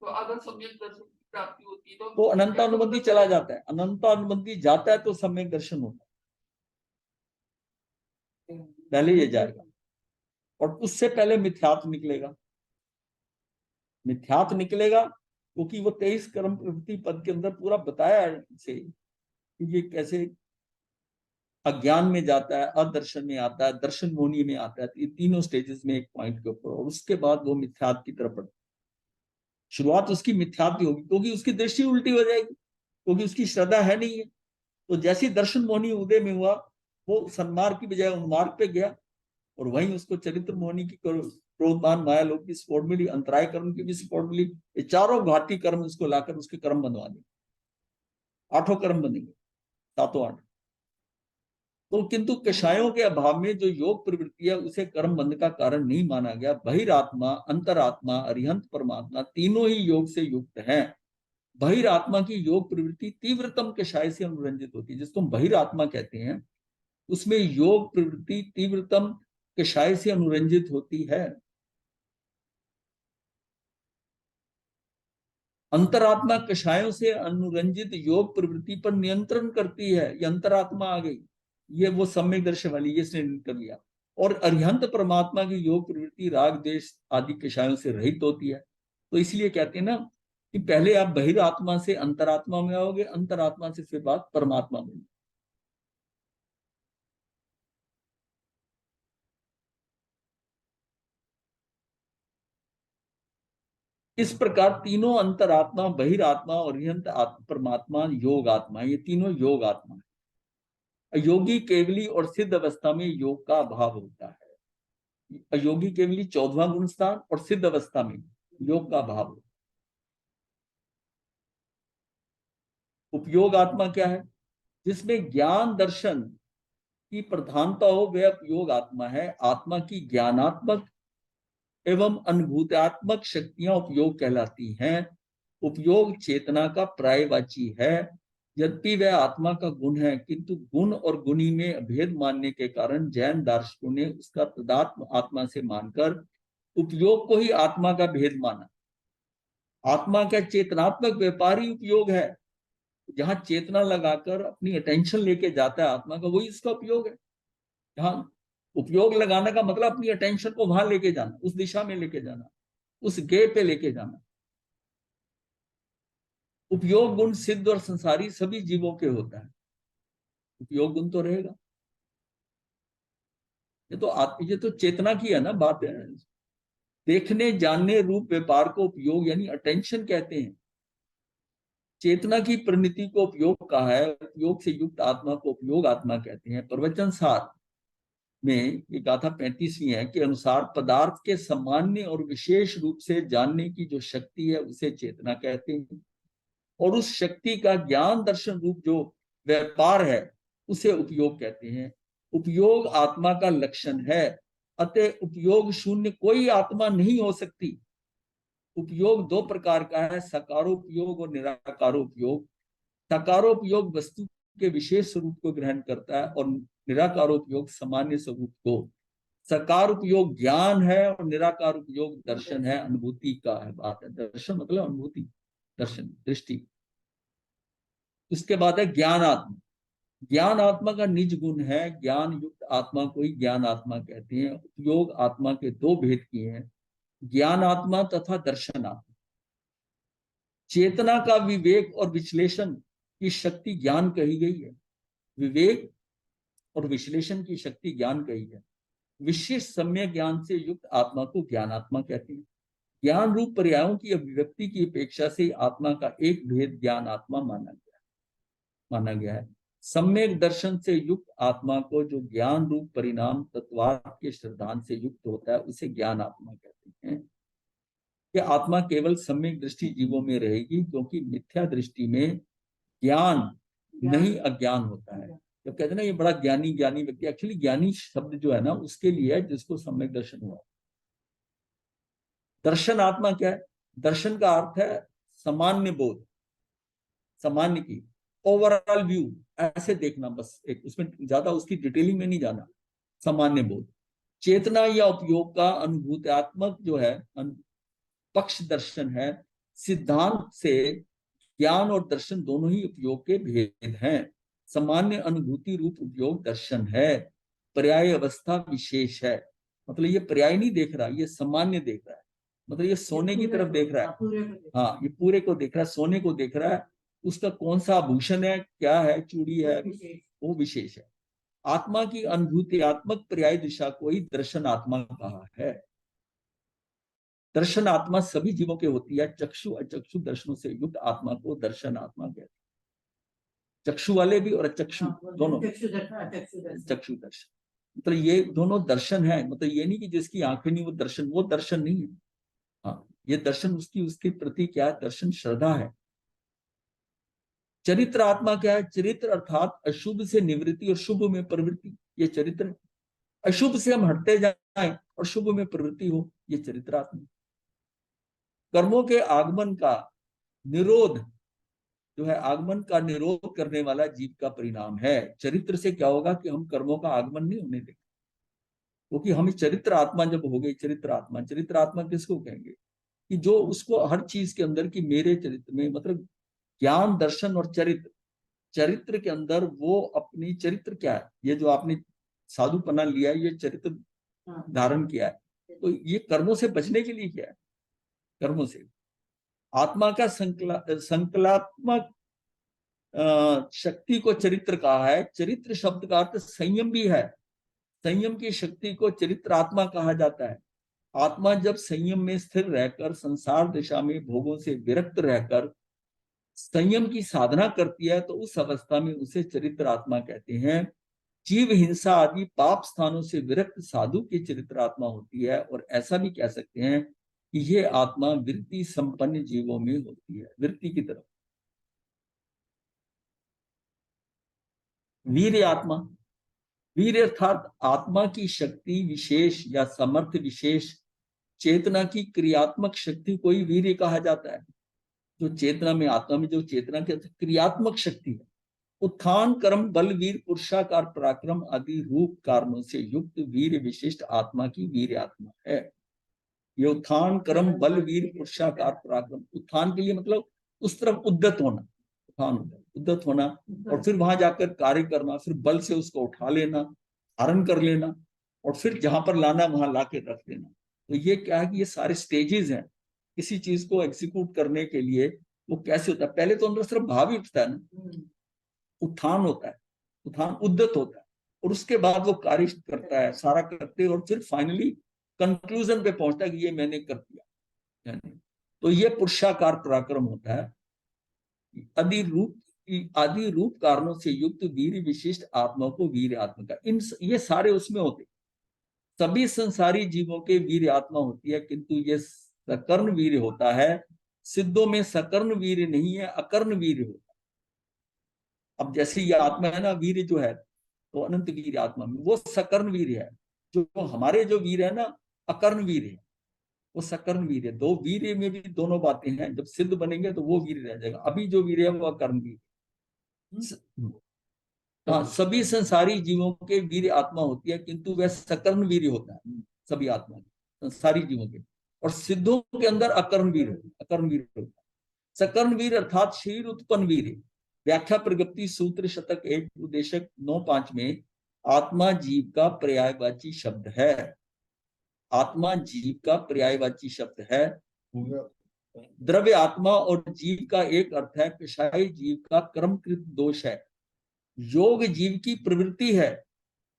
तो अगर सम्यक दर्शन की प्राप्ति होती है तो वो अनंतानुबंधी चला जाता है, अनंतानुबंधी जाता है तो सम्यक दर्शन होता है, पहले ये जाएगा। और उससे पहले मिथ्यात्व निकलेगा, मिथ्यात्व निकलेगा, क्योंकि वो 23 कर्म प्रवृत्ति पद के अंदर पूरा बताया है इसे कि ये कैसे अज्ञान में जाता है, अदर्शन में आता है, दर्शन मोहनी में आता है। ये तीनों स्टेजेस में एक पॉइंट के ऊपर, और उसके बाद वो मिथ्यात्व की तरफ बढ़ता है। शुरुआत उसकी मिथ्यात्व होगी, क्योंकि उसकी दृष्टि उल्टी हो जाएगी, क्योंकि उसकी श्रद्धा है नहीं है। तो जैसी दर्शन मोहनी उदय में हुआ, वो सन्मार्ग की बजाय उन्मार्ग पे गया, और वहीं उसको चरित्र मोहनी की क्रोधमान माया लोग की सपोर्ट मिली, अंतराय कर्म की भी सपोर्ट मिली। ये चारों घाटी कर्म उसको लाकर उसके कर्म बनवा देंगे, 8 कर्म बनेंगे, 7-8। तो किंतु कषायों के अभाव में जो योग प्रवृत्ति है उसे कर्म बंध का कारण नहीं माना गया। बहिरात्मा, अंतरात्मा, अरिहंत परमात्मा तीनों ही योग से युक्त हैं। बहिरात्मा की योग प्रवृत्ति तीव्रतम कषाय से अनुरंजित होती है, जिसको हम बहिरात्मा कहते हैं, उसमें योग प्रवृत्ति तीव्रतम कषाय से अनुरंजित होती है। अंतरात्मा कषायों से अनुरंजित योग प्रवृत्ति पर नियंत्रण करती है। ये अंतरात्मा आ गई, ये वो सम्यक दर्शन वाली, ये इसने कर लिया। और अरिहंत परमात्मा की योग प्रवृत्ति राग देश आदि कषायों से रहित होती है। तो इसलिए कहते हैं ना कि पहले आप बहिरात्मा से अंतरात्मा में आओगे, अंतरात्मा से फिर बात परमात्मा में। इस प्रकार तीनों अंतरात्मा, बहिरात्मा और अरिहंत परमात्मा योग आत्मा, ये तीनों योग आत्मा है। योगी केवली और सिद्ध अवस्था में योग का अभाव होता है। अयोगी केवली 14वां गुण स्थान और सिद्ध अवस्था में योग का अभाव। उपयोग आत्मा क्या है? जिसमें ज्ञान दर्शन की प्रधानता हो, वह उपयोग आत्मा है। आत्मा की ज्ञानात्मक एवं अनुभूतात्मक शक्तियां उपयोग कहलाती हैं। उपयोग चेतना का पर्यायवाची है। यद्यपि वह आत्मा का गुण है, किंतु गुण और गुणी में अभेद मानने के कारण जैन दार्शनिकों ने उसका तदात्म आत्मा से मानकर उपयोग को ही आत्मा का भेद माना। आत्मा का चेतनात्मक व्यापारी उपयोग है, जहां चेतना लगाकर अपनी अटेंशन लेके जाता है आत्मा का, वही इसका उपयोग है। जहां उपयोग लगाने का मतलब अपनी अटेंशन को वहां लेके जाना, उस दिशा में लेके जाना, उस गे पे लेके जाना। उपयोग गुण सिद्ध और संसारी सभी जीवों के होता है, उपयोग गुण तो रहेगा। ये तो चेतना की है ना बात है। देखने जानने रूप व्यापार को उपयोग यानी अटेंशन कहते हैं। चेतना की परिणति को उपयोग कहा है, उपयोग से युक्त आत्मा को उपयोग आत्मा कहते हैं। प्रवचन सार में ये गाथा 35वीं है के अनुसार पदार्थ के सामान्य और विशेष रूप से जानने की जो शक्ति है उसे चेतना कहते हैं, और उस शक्ति का ज्ञान दर्शन रूप जो व्यापार है उसे उपयोग कहते हैं। उपयोग आत्मा का लक्षण है, अतः उपयोग शून्य कोई आत्मा नहीं हो सकती। उपयोग 2 प्रकार का है, सकारोपयोग और निराकारोपयोग। सकारोपयोग वस्तु के विशेष स्वरूप को ग्रहण करता है और निराकारोपयोग सामान्य स्वरूप को। सकार उपयोग ज्ञान है और निराकार उपयोग दर्शन है, अनुभूति का है बात है। दर्शन मतलब अनुभूति, दर्शन दृष्टि। उसके बाद है ज्ञान आत्मा। ज्ञान आत्मा का निज गुण है, ज्ञान युक्त आत्मा को ही ज्ञान आत्मा कहते हैं। उपयोग आत्मा के दो भेद किए हैं, ज्ञान आत्मा तथा दर्शन आत्मा। चेतना का विवेक और विश्लेषण की शक्ति ज्ञान कही गई है। विवेक और विश्लेषण की शक्ति ज्ञान कही है। विशिष्ट सम्यक ज्ञान से युक्त आत्मा को ज्ञान आत्मा कहते हैं। ज्ञान रूप पर्यायों की अभिव्यक्ति की अपेक्षा से आत्मा का एक भेद ज्ञान आत्मा माना गया है। सम्यक दर्शन से युक्त आत्मा को जो ज्ञान रूप परिणाम तत्वार्थ के श्रद्धांत से युक्त होता है उसे ज्ञान आत्मा कहते हैं। कि आत्मा केवल सम्यक दृष्टि जीवों में रहेगी, क्योंकि मिथ्या दृष्टि में ज्ञान नहीं अज्ञान होता है। तो कहते हैं ना ये बड़ा ज्ञानी ज्ञानी व्यक्ति, एक्चुअली ज्ञानी शब्द जो है ना उसके लिए है जिसको सम्यक दर्शन हुआ। दर्शन आत्मा क्या है? दर्शन का अर्थ है सामान्य बोध, सामान्य की ओवरऑल व्यू, ऐसे देखना बस, एक उसमें ज्यादा उसकी डिटेलिंग में नहीं जाना। सामान्य बोध। चेतना या उपयोग का अनुभूत्यात्मक जो है पक्ष दर्शन है। सिद्धांत से ज्ञान और दर्शन दोनों ही उपयोग के भेद हैं। सामान्य अनुभूति रूप उपयोग दर्शन है, पर्याय अवस्था विशेष है। मतलब ये पर्याय नहीं देख रहा, ये सामान्य देख रहा है। मतलब ये सोने की तरफ देख रहा है, हाँ ये पूरे को देख रहा है, सोने को देख रहा है। उसका कौन सा आभूषण है, क्या है, चूड़ी है, वो विशेष है। आत्मा की अनुभूतियात्मक पर्याय दिशा को ही दर्शन आत्मा कहा है। दर्शन आत्मा सभी जीवों के होती है। चक्षु अचक्षु दर्शनों से युक्त आत्मा को दर्शन आत्मा कहते हैं। चक्षु वाले भी और अचक्षु दोनों, चक्षु दर्शन मतलब ये दोनों दर्शन है। मतलब ये नहीं कि जिसकी आंखें नहीं वो दर्शन, वो दर्शन नहीं है। हाँ ये दर्शन उसकी उसके प्रति क्या है, दर्शन श्रद्धा है। चरित्र आत्मा क्या है? चरित्र अर्थात अशुभ से निवृत्ति और शुभ में प्रवृत्ति, ये चरित्र। अशुभ से हम हटते जाएं और शुभ में प्रवृत्ति हो, ये चरित्र आत्मा। कर्मों के आगमन का निरोध जो है, आगमन का निरोध करने वाला जीव का परिणाम है। चरित्र से क्या होगा कि हम कर्मों का आगमन नहीं होने देंगे, क्योंकि हम चरित्र आत्मा जब हो गई, चरित्र आत्मा किसको कहेंगे कि जो उसको हर चीज के अंदर की मेरे चरित्र में, मतलब ज्ञान दर्शन और चरित्र, चरित्र के अंदर वो अपनी चरित्र क्या है, ये जो आपने साधुपना लिया है, ये चरित्र धारण किया है, तो ये कर्मों से बचने के लिए क्या है, कर्मों से। आत्मा का संकलात्मक शक्ति को चरित्र कहा है। चरित्र शब्द का अर्थ संयम भी है। संयम की शक्ति को चरित्र आत्मा कहा जाता है। आत्मा जब संयम में स्थिर रहकर संसार दिशा में भोगों से विरक्त रहकर संयम की साधना करती है तो उस अवस्था में उसे चरित्र आत्मा कहते हैं। जीव हिंसा आदि पाप स्थानों से विरक्त साधु की चरित्र आत्मा होती है। और ऐसा भी कह सकते हैं कि यह आत्मा वृत्ति संपन्न जीवों में होती है, वृत्ति की तरफ। वीर आत्मा, वीर अर्थात आत्मा की शक्ति विशेष या समर्थ विशेष, चेतना की क्रियात्मक शक्ति को ही वीर्य कहा जाता है। जो चेतना में, आत्मा में जो चेतना की क्रियात्मक शक्ति है, उत्थान कर्म बल वीर पुरुषाकार पराक्रम आदि रूप कारणों से युक्त वीर विशिष्ट आत्मा की वीर आत्मा है। ये उत्थान कर्म बल वीर पुरुषाकार पराक्रम, उत्थान के लिए मतलब उस तरफ उद्यत होना, उत्थान उद्यत होना, और फिर वहां जाकर कार्य करना, फिर बल से उसको उठा लेना, धारण कर लेना, और फिर जहां पर लाना वहां ला के रख देना। तो ये क्या है कि ये सारे स्टेजेस हैं किसी चीज को एग्जीक्यूट करने के लिए। वो कैसे होता है, पहले तो अंदर सिर्फ भाव ही उठता है ना, उत्थान होता है, उत्थान उद्यत होता है, और उसके बाद वो कार्य करता है, सारा करते, और फिर फाइनली कंक्लूजन पे पहुंचता है कि ये मैंने कर दिया। तो ये पुरुषाकार पराक्रम होता है। आदि रूप कारणों से युक्त वीर विशिष्ट आत्मा को वीर आत्मा का, इन ये सारे उसमें होते। सभी संसारी जीवों के वीर आत्मा होती है, किंतु ये सकर्ण वीर होता है। सिद्धों में सकर्ण वीर नहीं है, अकर्ण वीर होता है। अब जैसे ये आत्मा है ना, वीर जो है तो अनंत वीर आत्मा में वो सकर्ण वीर है। जो हमारे जो वीर है ना, अकर्ण वीर है, वो सकर्ण वीर है। दो वीर में भी दोनों बातें हैं, जब सिद्ध बनेंगे तो वो वीर रह जाएगा। अभी जो वीर है वो अकर्ण वीर। हाँ, सभी संसारी जीवों के वीर आत्मा होती है, किंतु वह सकर्ण वीर होता है सभी आत्मा संसारी जीवों के, और सिद्धों के अंदर अकर्ण वीर होता है। सकर्ण वीर अर्थात शरीर उत्पन्न वीर है। व्याख्या प्रगति सूत्र शतक 1 उद्देशक 9.5 में आत्मा जीव का पर्यायवाची शब्द है। आत्मा जीव का पर्यायवाची शब्द है। द्रव्य आत्मा और जीव का एक अर्थ है, कषाय जीव का कर्मकृत दोष है। योग जीव की प्रवृत्ति है।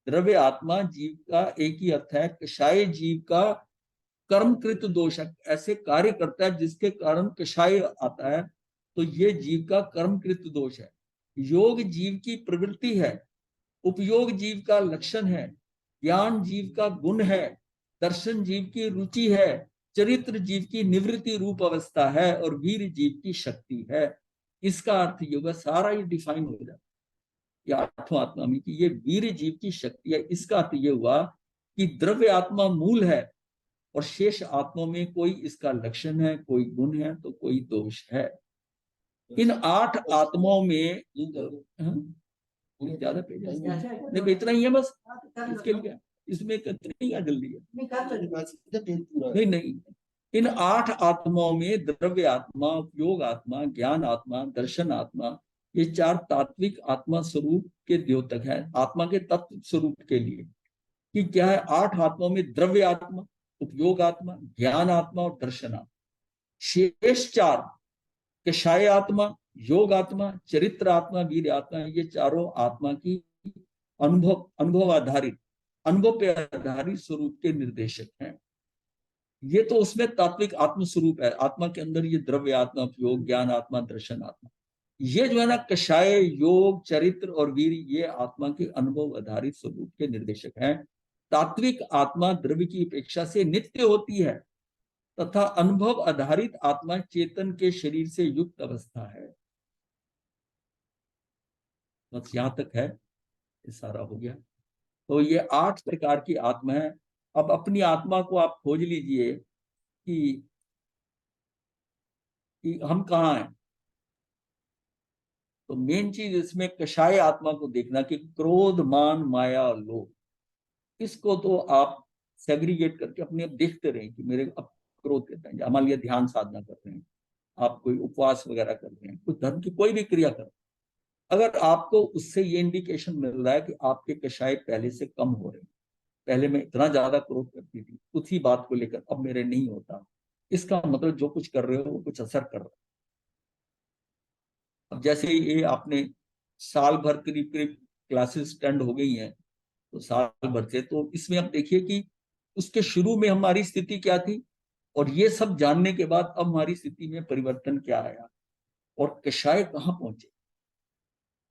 द्रव्य आत्मा जीव का एक ही अर्थ है, कषाय जीव का कर्मकृत दोष है, ऐसे कार्य करता है जिसके कारण कषाय आता है, तो ये जीव का कर्मकृत दोष है। योग जीव की प्रवृत्ति है, उपयोग जीव का लक्षण है, ज्ञान जीव का गुण है, दर्शन जीव की रुचि है, चरित्र जीव की निवृत्ति रूप अवस्था है, और वीर जीव की शक्ति है। इसका अर्थ ये होगा, सारा ये डिफाइन हो जाता है आठवां आत्मा में कि ये वीर जीव की शक्ति है। इसका अर्थ ये हुआ कि द्रव्य आत्मा मूल है और शेष आत्माओं में कोई इसका लक्षण है, कोई गुण है, तो कोई दोष है। इन 8 आत्माओं में ज्यादा पेज नहीं, इतना ही है बस। इसके लिए इसमें कितनी जल्दी है? नहीं, इन 8 आत्माओं में द्रव्य आत्मा, उपयोग आत्मा, ज्ञान आत्मा, दर्शन आत्मा, ये 4 तात्विक आत्मा स्वरूप के द्योतक है। आत्मा के तत्व स्वरूप के लिए कि क्या है, 8 आत्माओं में द्रव्य आत्मा, उपयोग आत्मा, ज्ञान आत्मा और दर्शन आत्मा। शेष 4 कषाय आत्मा, योग आत्मा, चरित्र आत्मा, वीर आत्मा, ये चारों आत्मा की अनुभव आधारित, अनुभव पे आधारित स्वरूप के निर्देशक हैं। ये तो उसमें तात्विक आत्म स्वरूप है। आत्मा के अंदर ये द्रव्य आत्मा, उपयोग, ज्ञान आत्मा, दर्शन आत्मा, ये जो है ना कषाय, योग, चरित्र और वीर, ये आत्मा के अनुभव आधारित स्वरूप के निर्देशक हैं। तात्विक आत्मा द्रव्य की अपेक्षा से नित्य होती है तथा अनुभव आधारित आत्मा चेतन के शरीर से युक्त अवस्था है। बस यहां तक है, ये सारा हो गया। तो ये 8 प्रकार की आत्मा है। अब अपनी आत्मा को आप खोज लीजिए कि हम कहाँ हैं। तो मेन चीज इसमें कषाय आत्मा को देखना कि क्रोध, मान, माया, लोभ, इसको तो आप सेग्रीगेट करके अपने आप देखते रहें कि मेरे अब क्रोध कहते हैं। मान लिया ध्यान साधना कर रहे हैं आप, कोई उपवास वगैरह कर रहे हैं, कुछ धर्म की कोई भी क्रिया कर, अगर आपको उससे ये इंडिकेशन मिल रहा है कि आपके कषाय पहले से कम हो रहे हैं, पहले मैं इतना ज्यादा क्रोध करती थी उसी बात को लेकर, अब मेरे नहीं होता, इसका मतलब जो कुछ कर रहे हो वो कुछ असर कर रहा है। अब जैसे ये आपने साल भर करीब करीब क्लासेस अटेंड हो गई हैं, तो साल भर से, तो इसमें आप देखिए कि उसके शुरू में हमारी स्थिति क्या थी, और ये सब जानने के बाद अब हमारी स्थिति में परिवर्तन क्या आया और कषाय कहाँ पहुंचे।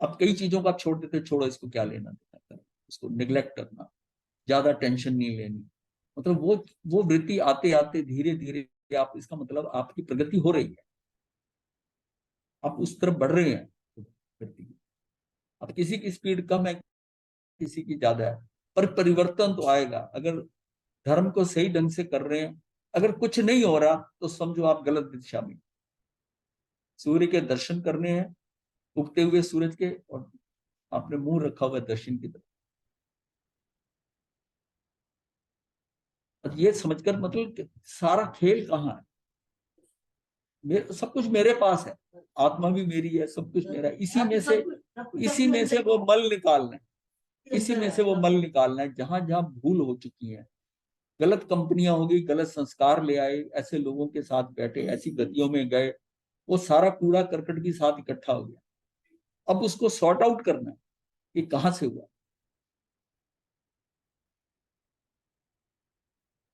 अब कई चीजों को आप छोड़ देते, छोड़ो इसको क्या लेना देना, इसको निग्लेक्ट करना, ज्यादा टेंशन नहीं लेनी, मतलब वो वृत्ति आते आते धीरे धीरे आप, इसका मतलब आपकी प्रगति हो रही है, आप उस तरफ बढ़ रहे हैं वृत्ति। अब किसी की स्पीड कम है, किसी की ज्यादा है, पर परिवर्तन तो आएगा। अगर धर्म को सही ढंग से कर रहे हैं, अगर कुछ नहीं हो रहा तो समझो आप गलत दिशा में। सूर्य के दर्शन करने हैं, उगते हुए सूरज के, और आपने मुंह रखा हुआ है दर्शन की तरफ। और ये समझकर मतलब सारा खेल कहाँ है, सब कुछ मेरे पास है, आत्मा भी मेरी है, सब कुछ मेरा है। इसी में से वो मल निकालना है, इसी में से वो मल निकालना है। जहां जहां भूल हो चुकी है, गलत कंपनियां हो गई, गलत संस्कार ले आए, ऐसे लोगों के साथ बैठे, ऐसी गतियों में गए, वो सारा कूड़ा करकट भी साथ इकट्ठा हो गया। अब उसको सॉर्ट आउट करना है कि कहां से हुआ।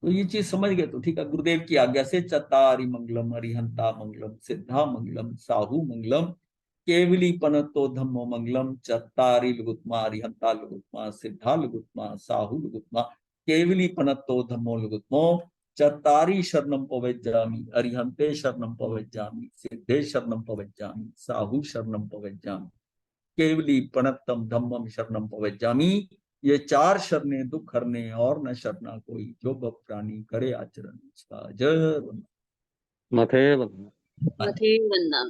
तो ये चीज समझ गए तो ठीक है। गुरुदेव की आज्ञा से चतारी मंगलम, अरिहंता मंगलम, सिद्धा मंगलम, साहू मंगलम, केवली पनतो धम्मो मंगलम, चतारी लुगुत्मा, अरिहंता लुगुत्मा, सिद्धा लुगुत्मा, साहू लुगुत्मा, केवली पनतो धम्मो लुगुत्मो, चतारी शरणम पवज्जामि, अरिहंते शरणम पवज्जामि, सिद्धे शरणम पवज्जामि, साहू शरणम पवज्जामि, केवली पनत्तम धम्मम शरणम पवज्जामि। ये 4 शरणें दुख हरने, और न शरणा कोई, जो बप प्राणी करे आचरण इसका। जय
मथे वंदना।
मथे वंदना।